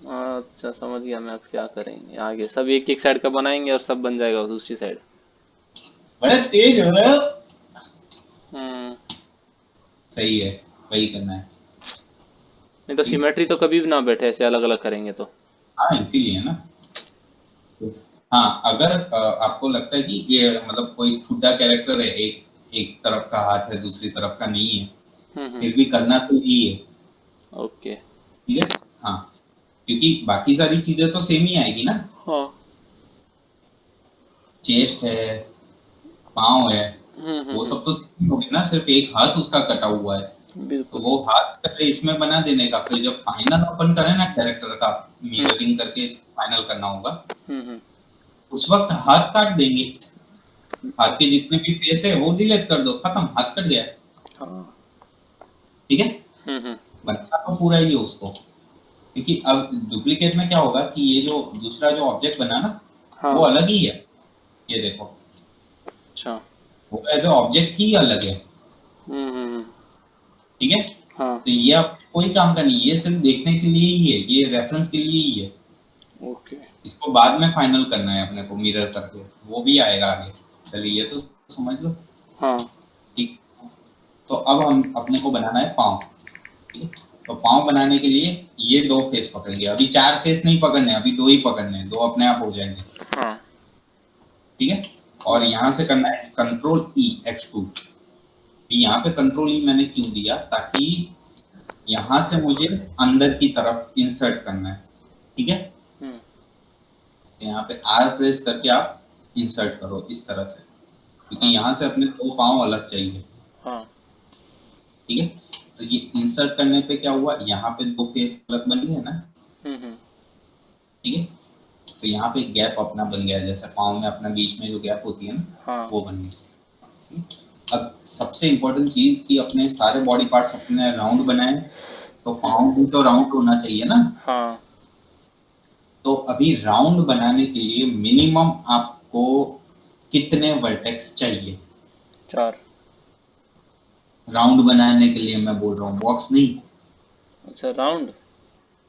अच्छा समझ गया मैं। अब क्या करेंगे आगे, सब एक एक साइड का बनाएंगे और सब बन जाएगा दूसरी साइड। बड़े तेज हो रहे हो। सही है, वही करना है। नहीं तो सिमेट्री तो कभी भी ना बैठे ऐसे अलग अलग करेंगे तो। हाँ इसीलिए ना। हाँ अगर आपको लगता है कि ये मतलब कोई खुदा कैरेक्टर है, एक एक तरफ का हाथ है दूसरी तरफ का नहीं है, फिर भी करना तो यही है। ओके ठीक है, हाँ क्योंकि बाकी सारी चीजें तो सेम ही आएगी ना। हाँ चेस्ट है, पाँव है, वो सब तो सेम होगी ना, सिर्फ एक हाथ उसका कटा हुआ है, तो बिल्कुल। वो हाथ पहले इसमें बना देने का, फिर जब फाइनल ओपन करें ना कैरेक्टर का, मिररिंग करके फाइनल करना होगा, उस वक्त हाथ काट देंगे, हाथ के जितने भी फेस है वो डिलीट कर दो, खत्म, हाथ कट गया। ठीक है, बनता तो पूरा ही है उसको, क्योंकि अब डुप्लीकेट में क्या होगा कि ये जो दूसरा जो ऑब्जेक्ट बना ना वो अलग ही है, ये देखो। अच्छा वो एज ए ऑब्जेक्ट ही अलग है। ठीक है, तो ये अब कोई काम का नहीं, ये सिर्फ देखने के लिए ही है, ये रेफरेंस के लिए ही है। ओके इसको बाद में फाइनल करना है अपने को मिरर करके, वो भी आएगा आगे। चलिए ये तो समझ लो। हाँ ठीक, तो अब हम अपने को बनाना है पाँव। ठीक है, तो पाँव बनाने के लिए ये दो फेस पकड़ेंगे, अभी 4 फेस नहीं पकड़ने, अभी 2 ही पकड़ने हैं, 2 अपने आप हो जाएंगे। हाँ ठीक है, और यहाँ से करना है कंट्रोल ई एक्सट्रूड। यहाँ पे कंट्रोल ई मैंने क्यों दिया, ताकि यहाँ से मुझे अंदर की तरफ इंसर्ट करना है। ठीक है, यहाँ पे आर प्रेस करके आप इंसर्ट करो इस तरह से, क्योंकि यहाँ से अपने 2 पाँव अलग चाहिए। ठीक है, तो ये इंसर्ट करने पे क्या हुआ, यहाँ पे 2 फेस अलग बन गए ना। ठीक है, तो यहाँ पे गैप अपना बन गया, जैसे पाँव में अपना बीच में जो गैप होती है ना वो बन गई। अब सबसे इम्पोर्टेंट चीज कि अपने सारे बॉडी पार्ट्स अपने राउंड बनाए, तो पाँव भी तो राउंड होना चाहिए ना। तो अभी राउंड बनाने के लिए मिनिमम आपको कितने वर्टेक्स चाहिए? 4। राउंड बनाने के लिए मैं बोल रहा हूँ, बॉक्स नहीं। अच्छा राउंड।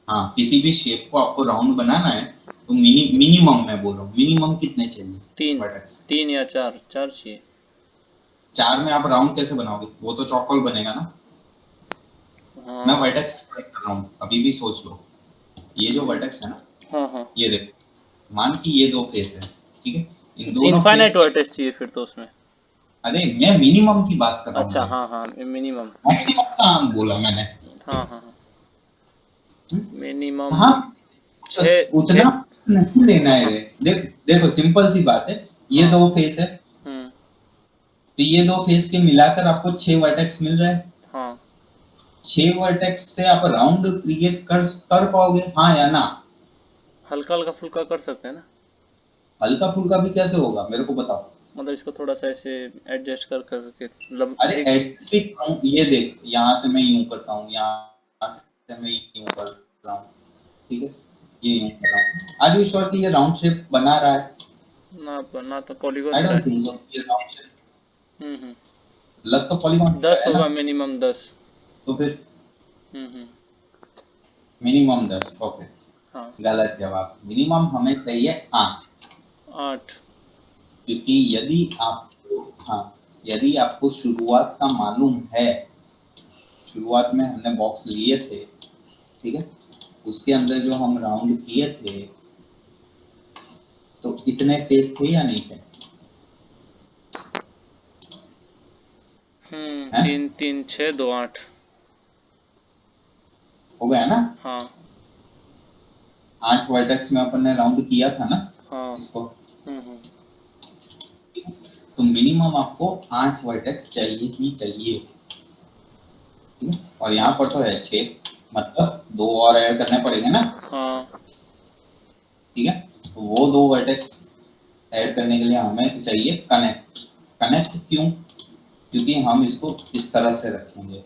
हाँ किसी भी शेप को आपको राउंड बनाना है तो मिनिमम मैं बोल रहा हूँ, मिनिमम कितने चाहिए? 3 वर्टेक्स 3 या 4 4 चाहिए। 4 में आप राउंड कैसे बनाओगे, वो तो चौकोर बनेगा ना। मैं वर्टेक्स कर रहा हूँ, अभी भी सोच लो। ये जो वर्टेक्स है ना, ये देखो, मान कि ये 2 फेस है। ठीक है, इन दोनों इनफाइनाइट वर्टेक्स चाहिए फिर तो उसमें। अरे मैं मिनिमम की बात कर रहा हूँ। अच्छा हाँ मिनिमम। मैक्सिमम कहाँ बोला मैंने? मिनिमम हाँ 6 उतना नहीं लेना है रे। देखो सिंपल सी बात है, ये 2 फेस है, तो ये 2 फेस के मिलाकर आपको 6 वर्टेक्स मिल रहा है। 6 वर्टेक्स से आप राउंड क्रिएट कर पाओगे, हाँ या ना? हल्का हल्का फुल्का कर सकते हैं ना। हल्का फुल्का भी कैसे होगा मेरे को बताओ। मतलब इसको थोड़ा सा ऐसे एडजस्ट कर करके, मतलब अरे एडजस्ट भी करूं, ये देख यहाँ से मैं यूं करता हूँ, यहाँ से मैं यूं कर रहा हूँ। ठीक है, ये यूं कर रहा हूँ। आर यू श्योर कि ये राउंड शेप बना रहा है? ना तो polygon. I don't think so ये राउंड शेप। लग तो पॉलीगॉन 10 होगा मिनिमम 10। तो फिर मिनिमम 10। ओके गलत जवाब, मिनिमम हमें चाहिए 8। 8 क्योंकि यदि आप हाँ यदि आपको शुरुआत का मालूम है, शुरुआत में हमने बॉक्स लिए थे, ठीक है, उसके अंदर जो हम राउंड किए थे, तो इतने फेस थे या नहीं थे? 3 3 6 2 8 हो गया ना? हाँ 8 वर्टेक्स में अपन ने राउंड किया था ना हाँ इसको। हम्म तो मिनिमम आपको 8 वर्टेक्स चाहिए ही चाहिए, ठीक है, और यहाँ पर तो है 6, मतलब 2 और ऐड करने पड़ेंगे ना। हाँ ठीक है, तो वो 2 वर्टेक्स ऐड करने के लिए हमें चाहिए कनेक्ट। कनेक्ट क्यों? क्योंकि हम इसको इस तरह से रखेंगे,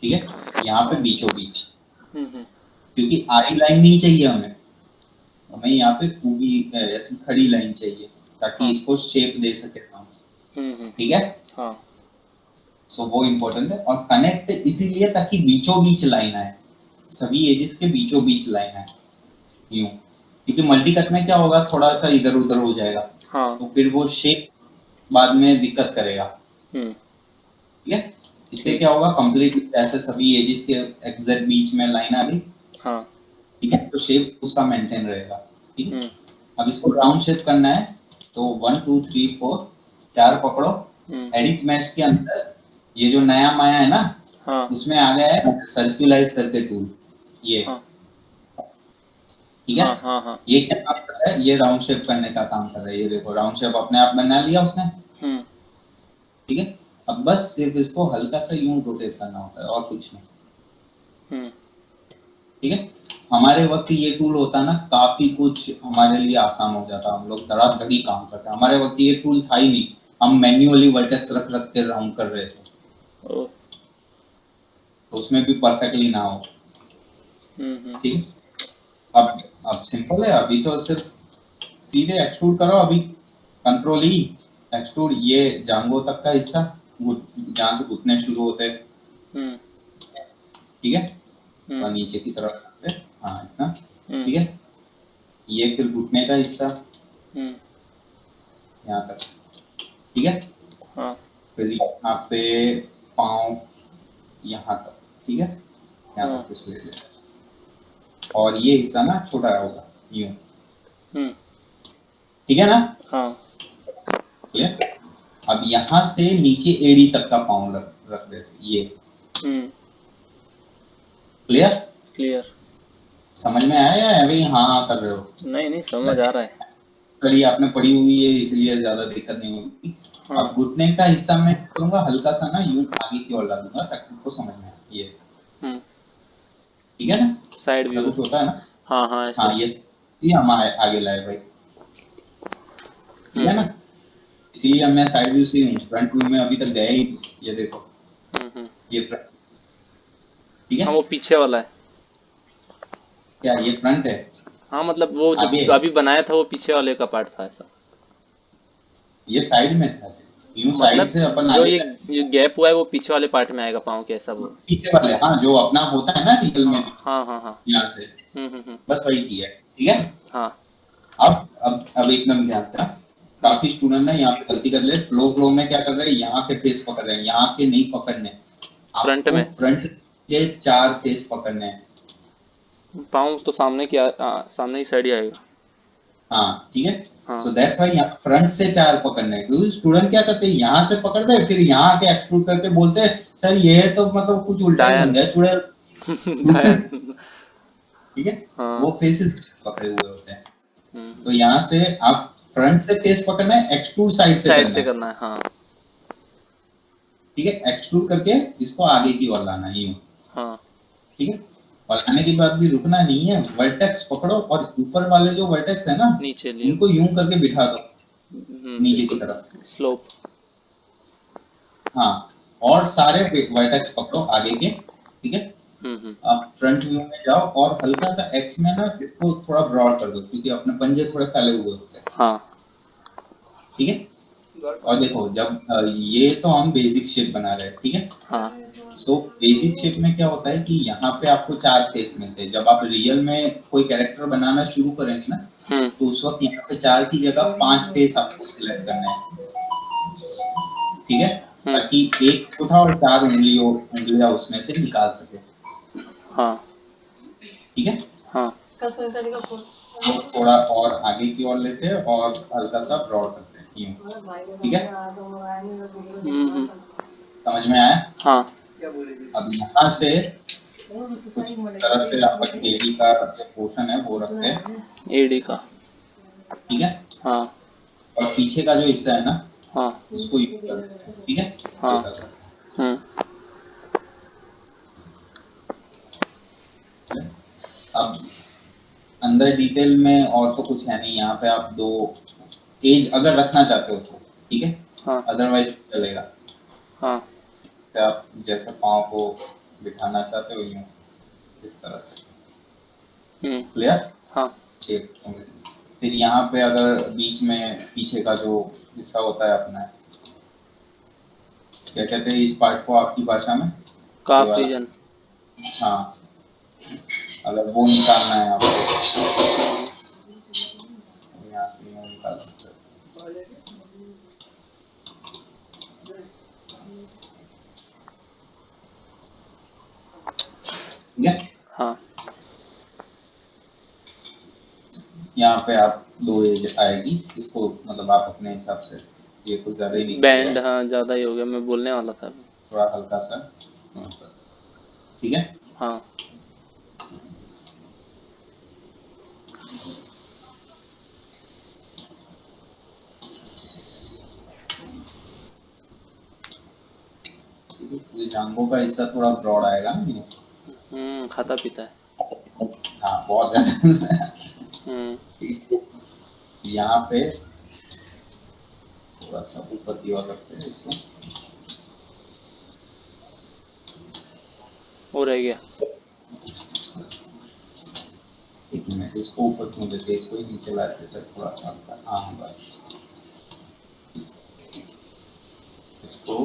ठीक है, यहाँ पे बीचों बीच, क्योंकि आड़ी लाइन नहीं चाहिए हमें, हमें यहाँ पे ऊबी ऐसी खड़ी लाइन चाहिए ताकि इसको शेप दे सके हम, ठीक है। हाँ सो वो इम्पोर्टेंट है। और कनेक्ट इसीलिए ताकि बीचों बीच लाइन आए, सभी एजेस के बीचों बीच लाइन आए यूं, क्योंकि मल्टी कट में क्या होगा, थोड़ा सा इधर उधर हो जाएगा, हाँ तो फिर वो शेप बाद में दिक्कत करेगा, ठीक है। इससे क्या होगा, कंप्लीट ऐसे सभी एजेस के एग्जैक्ट बीच में लाइन आ गई, हाँ ठीक है, तो शेप उसका मेंटेन रहेगा, ठीक है। अब इसको राउंड शेप करना है, तो 1 2 3 4 4 पकड़ो, एडिट मैश के अंदर ये जो नया माया है ना, हाँ उसमें आ गया है सर्कुलाइज करके टूल, ये हाँ ठीक है। हाँ हाँ हाँ ये क्या काम कर रहा है, ये राउंड शेप करने का काम कर रहा है, ये देखो राउंड शेप अपने आप बना लिया उसने, ठीक है। अब बस सिर्फ इसको हल्का सा यूं रोटेट करना होता है और कुछ नहीं, ठीक है। हमारे वक्त ये टूल होता ना, काफी कुछ हमारे लिए आसान हो जाता, हम लोग धड़ाधड़ी काम करते। हमारे वक्त ये टूल था ही नहीं, हम मैन्युअली वर्टेक्स रख रख के राउंड कर रहे थे, तो उसमें भी परफेक्टली ना हो, ठीक है। अब सिंपल है, अभी तो सिर्फ सीधे एक्सट्रूड करो, अभी कंट्रोल ई एक्सट्रूड, ये जांघों तक का हिस्सा जहाँ से घुटने शुरू होते हैं, ठीक है, और नीचे की तरफ, हाँ इतना, ठीक है। ये फिर घुटने का हिस्सा यहाँ तक, ठीक है, हाँ फिर यहाँ पे पाँव यहाँ तक, ठीक है, यहाँ तक कुछ ले ले, और ये हिस्सा ना छोटा होगा यूं, ठीक है ना। हाँ क्लियर। अब यहाँ से नीचे एड़ी तक का पाँव रख देते, ये क्लियर। क्लियर समझ में आया या अभी हाँ हाँ कर रहे हो? नहीं समझ आ रहा है, कड़ी आपने पढ़ी हुई है इसलिए ज्यादा दिक्कत नहीं होगी। हाँ। अब घुटने का हिस्सा मैं करूंगा हल्का सा ना यूं आगे की ओर ला दूंगा ताकि आपको समझ में आए, ये ठीक है ना, साइड व्यू कुछ होता है ना, हाँ हाँ ऐसे, हाँ ये हम आगे लाए भाई, ठीक है ना। इसीलिए मैं साइड व्यू से हूँ, फ्रंट व्यू में अभी तक गया ही, ये देखो ये फ्रंट, ठीक है। हाँ वो पीछे वाला है, क्या ये फ्रंट है? हाँ मतलब वो जो अभी बनाया था वो पीछे वाले का पार्ट था ऐसा, ये साइड में था, यूं मतलब साइड से अपन जो ये गैप हुआ है वो पीछे वाले पार्ट में आएगा पाँव के, ऐसा वो पीछे वाले, हाँ जो अपना होता है ना रियल में, हाँ हाँ हाँ यहाँ से बस वही किया है, ठीक है। हाँ अब एकदम ध्यान था, काफी स्टूडेंट ना यहाँ पे गलती कर ले, फ्लो में क्या कर रहे हैं, यहाँ के फेस पकड़ रहे हैं, यहाँ के नहीं पकड़ने, फ्रंट में फ्रंट के 4 फेस पकड़ने हैं, पाँव तो सामने की सामने की साइड ही आएगा, हाँ ठीक है। सो दैट्स व्हाई यहाँ फ्रंट से 4 पकड़ने हैं, क्योंकि स्टूडेंट क्या करते हैं, यहाँ से पकड़ते हैं फिर यहाँ आके एक्सट्रूड करके बोलते हैं सर ये तो मतलब कुछ उल्टा ही बन गया चुड़ैल, ठीक है। वो फेसेस पकड़े हुए होते हैं, तो यहाँ से आप फ्रंट से फेस पकड़ना है, एक्सट्रूड साइड से करना है, हाँ ठीक है। एक्सट्रूड करके इसको आगे की ओर लाना है यूं, हाँ ठीक है। और लाने के बाद भी रुकना नहीं है, वर्टेक्स पकड़ो और ऊपर वाले जो वर्टेक्स है ना नीचे उनको यूं करके बिठा दो नीचे की तरफ, स्लोप, हाँ, और सारे वर्टेक्स पकड़ो आगे के, ठीक है। आप फ्रंट व्यू में जाओ और हल्का सा एक्स में ना इसको थोड़ा ब्रॉड कर दो, क्योंकि अपने पंजे थोड़े फैले हुए होते हैं, हाँ ठीक है। और देखो जब ये तो हम बेसिक शेप बना रहे हैं, ठीक है, हाँ। सो बेसिक शेप में क्या होता है कि यहाँ पे आपको 4 फेस मिलते हैं, जब आप रियल में कोई कैरेक्टर बनाना शुरू करेंगे ना, तो उस वक्त यहाँ पे 4 की जगह 5 फेस आपको सिलेक्ट करना है, ठीक है, ताकि एक उठा और 4 उंगलियां उसमें से निकाल सके। हाँ ठीक है, हाँ वो थोड़ा और आगे की ओर लेते हैं और हल्का सा ब्रॉड करते हैं यूं। ठीक है, समझ में आया? हाँ अब यहाँ से कुछ इस तरह से अपन एडी का जो पोर्शन है वो रखते हैं। एडी का। ठीक है, हाँ और पीछे का जो हिस्सा है ना हाँ उसको यूज करते हैं। ठीक है, हाँ हल्का सा। अब अंदर डिटेल में और तो कुछ है नहीं, यहाँ पे आप 2 एज अगर रखना चाहते हो तो ठीक है, हाँ अदरवाइज चलेगा। हाँ तो आप जैसे पाँव को बिठाना चाहते हो यूं इस तरह से। क्लियर? हाँ ठीक। फिर यहाँ पे अगर बीच में पीछे का जो हिस्सा होता है अपना, क्या कहते हैं इस पार्ट को आपकी भाषा में? काफ रीजन। हाँ, अगर वो निकालना है आपको यहाँ से यूं निकाल सकते हो। ठीक है, हाँ यहाँ पे आप 2 एज आएगी, इसको मतलब आप अपने हिसाब से, ये कुछ ज्यादा ही नहीं बैंड। हाँ ज्यादा ही हो गया, मैं बोलने वाला था। थोड़ा हल्का सा। ठीक है, हाँ ये जांघों का हिस्सा थोड़ा ब्रॉड आएगा ना। खाता पीता है। हाँ बहुत ज्यादा। यहाँ पे थोड़ा सा ऊपर की ओर रखते हैं इसको। वो रह गया। एक मिनट, इसको ऊपर क्यों देते, इसको ही नीचे ला देते थोड़ा सा। हाँ बस, इसको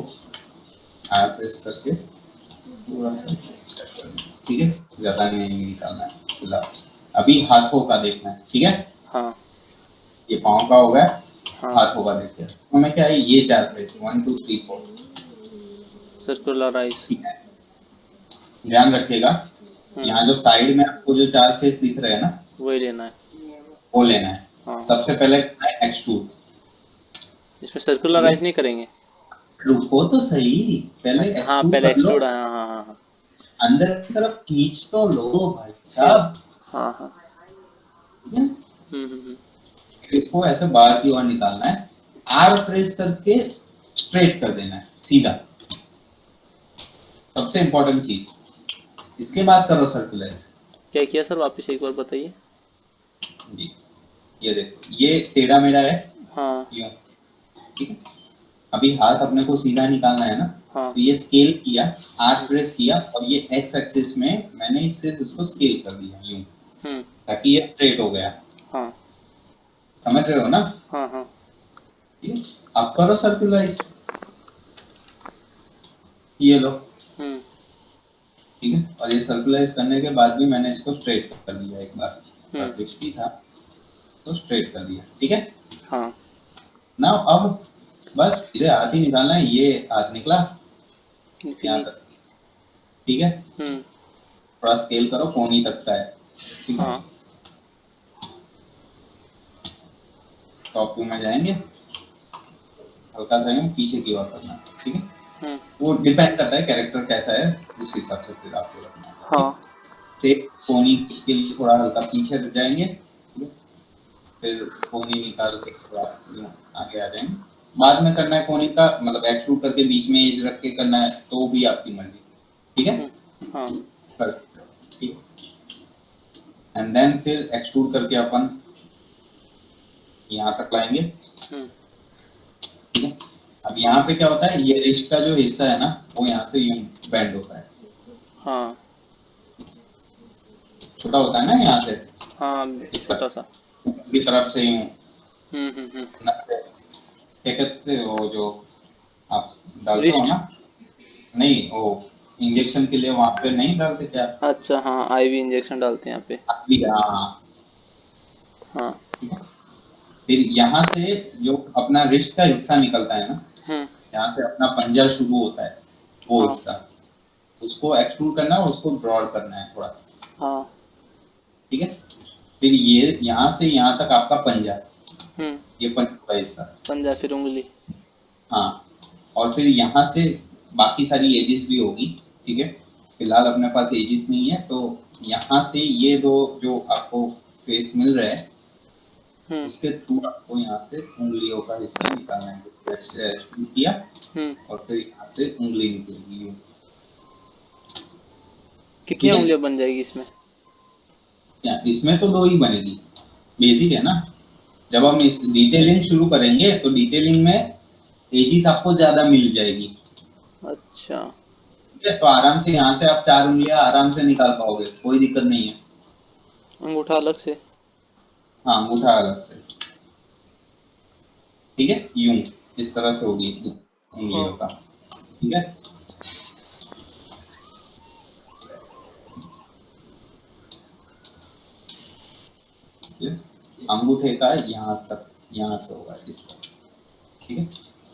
प्रेस करके थोड़ा सा सेट कर दें। ठीक है, ज्यादा नहीं निकालना है फिलहाल। अभी हाथों का देखना है। ठीक है, हाँ ये पाँव का हो गया। हाँ हाथों का देखते हैं तो मैं क्या है, ये 4 प्रेस 1 2 3 4 सर्कुलराइज। ठीक है, ध्यान रखिएगा यहाँ जो साइड में आपको जो 4 फेस दिख रहे हैं ना, वही लेना है, वो लेना है। हाँ। सबसे पहले एक्सट्रूड। इसमें सर्कुलराइज नहीं करेंगे? रुको तो सही, पहले अच्छा, हाँ एक्सट्रूड पहले कर लो, एक्सट्रूड। हाँ हाँ हाँ हाँ अंदर की तरफ खींच तो लो भाई साहब। हाँ हाँ। इसको ऐसे बाहर की ओर निकालना है, आर प्रेस करके स्ट्रेट कर देना है सीधा, सबसे इंपॉर्टेंट चीज। इसके बाद करो सर्कुलर। क्या किया सर, वापस एक बार बताइए। जी, ये देखो ये टेढ़ा मेढ़ा है। हाँ यूं, ठीक है, अभी हाथ अपने को सीधा निकालना है ना। हाँ तो ये स्केल किया, आर प्रेस किया और ये एक्स एक्सिस में मैंने सिर्फ उसको स्केल कर दिया यूं, ताकि ये स्ट्रेट हो गया। हाँ समझ रहे हो ना? हाँ हाँ। आप करो सर्कुलराइज, ये लो। ठीक है, और ये सर्कुलराइज करने के बाद भी मैंने इसको स्ट्रेट कर दिया एक बार, भी था तो स्ट्रेट कर दिया। ठीक है, हाँ। ना अब बस सीधे हाथ ही निकालना है। ये हाथ निकला यहाँ तक। ठीक है, थोड़ा स्केल करो, कोनी तक का है। ठीक है, टॉप व्यू में जाएंगे, हल्का सा यूं पीछे की ओर करना है। ठीक है, वो डिपेंड करता है कैरेक्टर कैसा है, उस हिसाब से फिर आपको रखना है। हाँ, सेप कोनी के लिए थोड़ा हल्का पीछे जाएंगे, फिर कोनी निकाल के थोड़ा आगे आ जाएंगे। बाद में करना है कोनी का, मतलब एक्सट्रूड करके बीच में एज रख के करना है तो भी आपकी मर्जी। ठीक है, हाँ कर सकते हो। ठीक, एंड देन फिर एक्सट्रूड करके अपन यहाँ तक लाएंगे। ठीक है, अब यहाँ पे क्या होता है, ये रिस्ट का जो हिस्सा है ना वो यहाँ से यूं बेंड होता है। हाँ, छोटा होता है ना यहाँ से। हाँ, छोटा सा की तरफ से यूं। क्या कहते हो जो आप डालते हो ना? नहीं, वो इंजेक्शन के लिए वहाँ पे नहीं डालते क्या? अच्छा हाँ, आईवी इंजेक्शन डालते हैं यहाँ पे। हाँ हाँ, ठीक है। फिर यहाँ से जो अपना रिस्ट का हिस्सा निकलता है ना, यहाँ से अपना पंजा शुरू होता है वो हाँ हिस्सा, उसको एक्सट्रूड करना है और उसको ब्रॉड करना है थोड़ा, हाँ। ठीक है। फिर ये यहाँ से यहाँ तक आपका पंजा, हम्म। ये पंजा का हिस्सा, पंजा फिर उंगली। हाँ। और फिर यहाँ से बाकी सारी एजेस भी होगी, ठीक है। फिलहाल अपने पास एजेस नहीं है, तो यहाँ से ये दो जो आपको फेस मिल रहे हैं हम्म उसके थ्रू आपको यहाँ से उंगलियों का हिस्सा निकालना है। एक्सट्रूड किया हम्म। और फिर यहाँ से उंगली निकलेगी यूं, कितनी ठीक है। उंगलियां बन जाएगी इसमें? इसमें तो दो ही बनेगी, बेसिक है ना। जब हम इस डिटेलिंग शुरू करेंगे तो डिटेलिंग में एजिस आपको ज्यादा मिल जाएगी, अच्छा। ठीक है। तो आराम से यहाँ से आप 4 उंगलियां आराम से निकाल पाओगे, कोई दिक्कत नहीं है। अंगूठा अलग से? हाँ, अंगूठा अलग से, ठीक है। यूं इस तरह से होगी उंगलियों हाँ। का, ठीक है। अंगूठे का यहाँ तक, यहाँ से होगा इस तरह, ठीक है।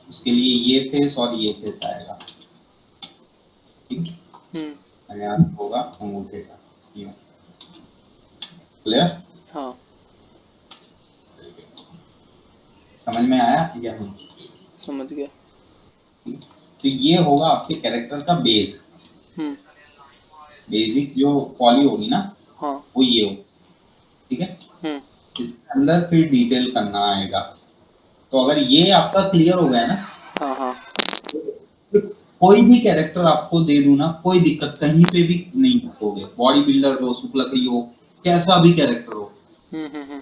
उसके लिए ये फेस और ये फेस आएगा, ठीक है। और यहाँ होगा अंगूठे का यूं, क्लियर? हाँ समझ में आया या नहीं? समझ गया। तो ये होगा आपके कैरेक्टर का बेस, हम्म। बेसिक जो पॉली होगी ना, हाँ। वो ये हो, ठीक है। हम्म इसके अंदर फिर डिटेल करना आएगा। तो अगर ये आपका क्लियर हो गया ना, हाँ हाँ। तो कोई भी कैरेक्टर आपको दे दूं ना, कोई दिक्कत कहीं पे भी नहीं होगे। बॉडी बिल्डर हो, शुक्लकरी हो, कैसा भी कैरेक्टर हो, हम्म।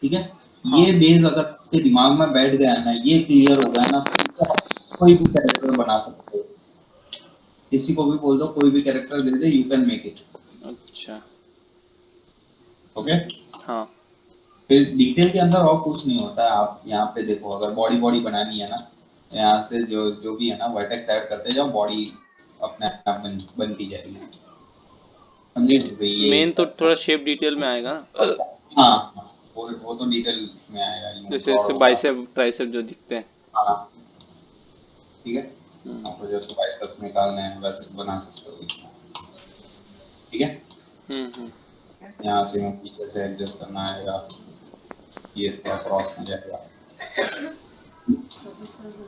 ठीक है। हाँ। ये बेस अगर आपके दिमाग में बैठ गया ना, ये क्लियर हो गया ना, तो आप कोई भी कैरेक्टर बना सकते हो। किसी को भी बोल दो कोई भी character they they, you can make it. अच्छा। ओके। हाँ। फिर डिटेल के अंदर और कुछ नहीं होता है। आप यहाँ पे देखो, अगर बॉडी बॉडी बनानी है ना, यहाँ से जो जो भी है ना वर्टेक्स ऐड करते जाओ, बॉडी अपने आप बनती जाएगी, समझे भाई? ये मेन तो हिसाब थोड़ा शेप डिटेल में आएगा ना, हाँ हाँ, वो तो डिटेल में आएगा, यूं जैसे ब्रॉड जैसे होगा। बाइसेप ट्राइसेप जो दिखते हैं। हाँ, ठीक है। हम्म आपको जैसे बाइसेप्स निकालने हैं वैसे बना सकते हो इसमें, ठीक है। हम्म। यहाँ से मैं पीछे से एडजस्ट करना आएगा, ये थोड़ा क्रॉस में जाएगा,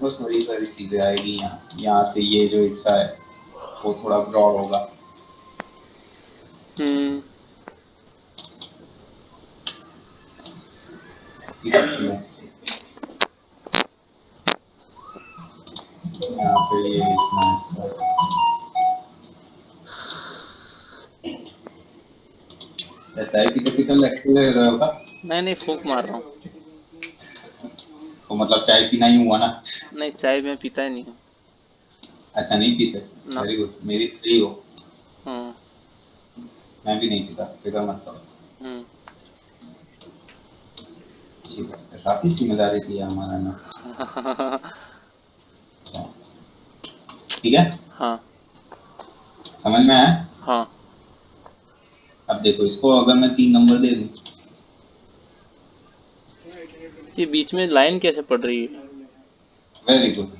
बस वही सारी चीजें आएगी। यहाँ से ये जो हिस्सा है वो थोड़ा ब्रॉड होगा, हम्म। ठीक है। यहाँ पे ये इतना हिस्सा, या चाय पीते पीते लेक्चर ले रहे होगा? नहीं फूंक मार रहा हूँ। तो मतलब चाय पीना ही हुआ ना? नहीं चाय मैं पीता ही नहीं हूँ अच्छा, नहीं पीते? ना। वेरी गुड, मेरी सही हो। हम्म मैं भी नहीं पीता, फिक्र मत करो। हम्म। अच्छी बात है, काफी सिमिलरिटी है हमारा ना। अच्छा, ठीक है। हाँ समझ में आया? हाँ। अब देखो, इसको अगर मैं 3 नंबर दे दूं, ये बीच में लाइन कैसे पड़ रही है? वेरी गुड,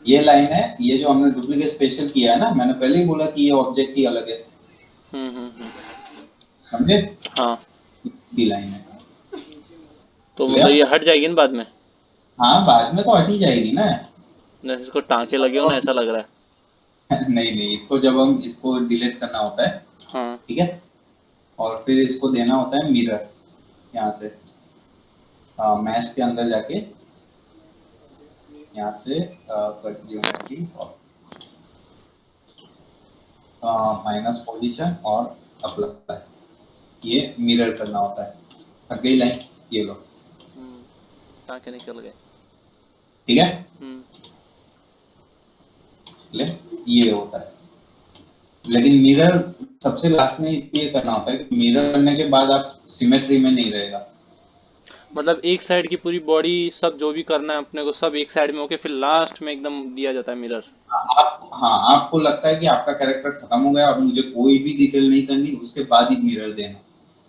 ये लाइन है। ये जो हमने डुप्लीकेट स्पेशल किया है ना, मैंने पहले ही बोला कि ये ऑब्जेक्ट ही अलग है, हम्म। समझे? हाँ की लाइन है, तो मतलब क्लियर? ये हट जाएगी ना बाद में? हाँ, बाद में तो हट ही जाएगी ना। जैसे इसको टांके इसको लगे हो जब ना ऐसा लग रहा है। नहीं नहीं, इसको जब हम इसको डिलीट करना होता है, हाँ। ठीक है। और फिर इसको देना होता है मिरर, यहाँ से मैश के अंदर जाके, यहाँ से कट ज्योमेट्री और माइनस पोजीशन और अप्लाई, ये मिरर करना होता है। हट गई लाइन, ये लो, टांके निकल गए। ठीक है। हम्म। ले, ये होता है। लेकिन मिरर सबसे लास्ट में इसलिए करना होता है कि मिरर करने के बाद आप सिमेट्री में नहीं रहेगा। मतलब एक साइड की पूरी बॉडी सब जो भी करना है अपने को सब एक साइड में होके फिर लास्ट में एकदम दिया जाता है मिरर। हाँ, आपको लगता है कि आपका कैरेक्टर खत्म हो गया, अब मुझे कोई भी डिटेल नहीं करनी, उसके बाद ही मिरर देना,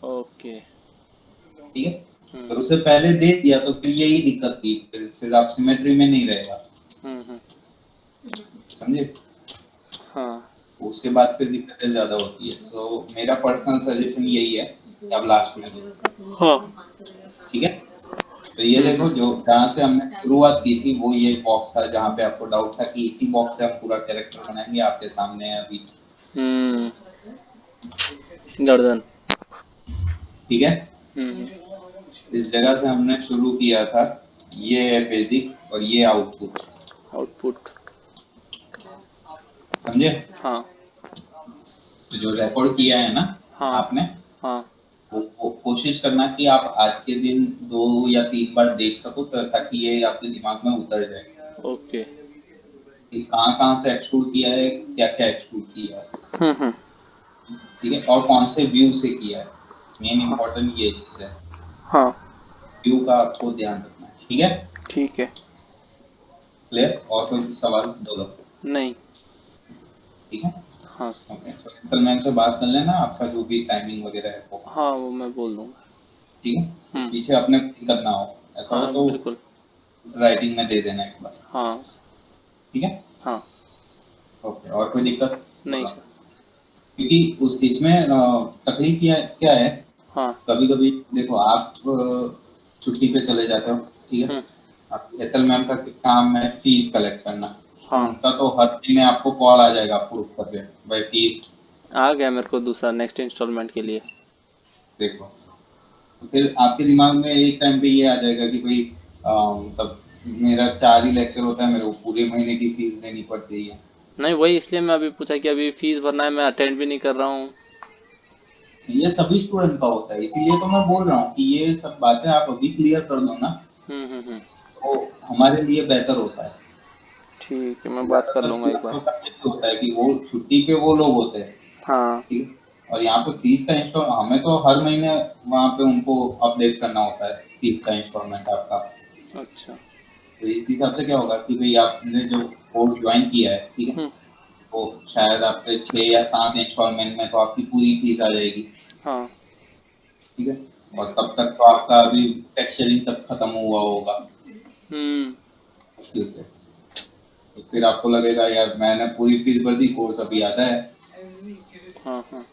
ओके। ठीक है। तो उससे पहले दे दिया तो फिर यही दिक्कत थी, फिर आप सिमेट्री में नहीं रहेगा। हम्म। समझे? हाँ उसके बाद फिर दिक्कतें ज्यादा होती है। तो मेरा पर्सनल सजेशन यही है कि आप लास्ट में दो। हाँ। ठीक है, तो ये देखो जो जहाँ से हमने शुरुआत की थी वो ये बॉक्स था जहाँ पे आपको डाउट था कि इसी बॉक्स से हम पूरा कैरेक्टर बनाएंगे। आपके सामने है अभी। हम्म। गर्दन। ठीक है, हम्म। इस जगह से हमने शुरू किया था। ये है बेसिक और ये आउटपुट। आउटपुट। समझे? हाँ तो जो रिकॉर्ड किया है ना हाँ आपने, हाँ। वो कोशिश करना कि आप आज के दिन 2 या 3 बार देख सको, तो ताकि ये आपके दिमाग में उतर जाए ओके। कि कहाँ कहाँ से एक्सट्रूड किया है, क्या क्या एक्सट्रूड किया है। हम्म। ठीक है, और कौन से व्यू से किया है। मेन हाँ इम्पोर्टेंट ये चीज है, हाँ। व्यू का आपको ध्यान रखना है। ठीक है, ठीक है। क्लियर? और कोई सवाल बोलो। नहीं। ठीक है, हाँ ओके। तो कल मैम से बात कर लेना, आपका जो भी टाइमिंग वगैरह है वो। हाँ, वो मैं बोल दूंगा। ठीक है, तो हम्म। पीछे अपने दिक्कत ना हो, ऐसा हो हाँ तो बिल्कुल। राइटिंग में दे देना एक बार। हाँ ठीक है, हाँ। ओके। और कोई दिक्कत नहीं बोला, सर। क्योंकि उस इसमें तकलीफ क्या है, हाँ। कभी कभी देखो आप छुट्टी पे चले जाते हो। ठीक है, हम्म। अब एयरटेल मैम का काम है फीस कलेक्ट करना। हाँ। उनका तो हर महीने आपको कॉल आ जाएगा प्रूफ करके, भाई फीस आ गया मेरे को दूसरा नेक्स्ट इंस्टॉलमेंट के लिए। देखो। तो फिर आपके दिमाग में एक टाइम पे ये आ जाएगा कि भाई मतलब मेरा 4 ही लेक्चर होता है, मेरे को पूरे महीने की फीस देनी पड़ती है। नहीं, वही इसलिए मैं अभी पूछा कि अभी फीस भरना है, मैं अटेंड भी नहीं कर रहा हूँ। ये सभी स्टूडेंट का होता है, इसीलिए तो मैं बोल रहा हूँ कि ये सब बातें आप अभी क्लियर कर दो ना, हम्म। तो हमारे लिए बेहतर होता है। ठीक है, मैं बात कर ज्यादातर लूंगा एक बार। स्टूडेंट्स का ये होता है कि वो छुट्टी पे वो लोग होते हैं। हाँ। ठीक है, और यहाँ पे फीस का इंस्टॉल हमें तो हर महीने वहाँ पे उनको अपडेट करना होता है फीस का इंस्टॉलमेंट आपका। अच्छा। तो इस हिसाब से क्या होगा कि भाई आपने जो कोर्स ज्वाइन किया है, ठीक है, हम्म। वो शायद आपके 6 या 7 इंस्टॉलमेंट में तो आपकी पूरी फीस आ जाएगी। हाँ। ठीक है, और तब तक तो आपका अभी टेक्सचरिंग तक खत्म हुआ होगा हम्म। मुश्किल से। तो फिर आपको लगेगा यार मैंने पूरी फीस भर दी, कोर्स अभी आता है। हाँ हाँ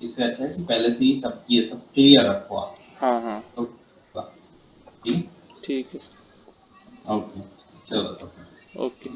इससे अच्छा है कि पहले से ही सब ये सब क्लियर रखो आप। हाँ हाँ। तो ठीक है, ठीक है। ओके, चलो तो ओके।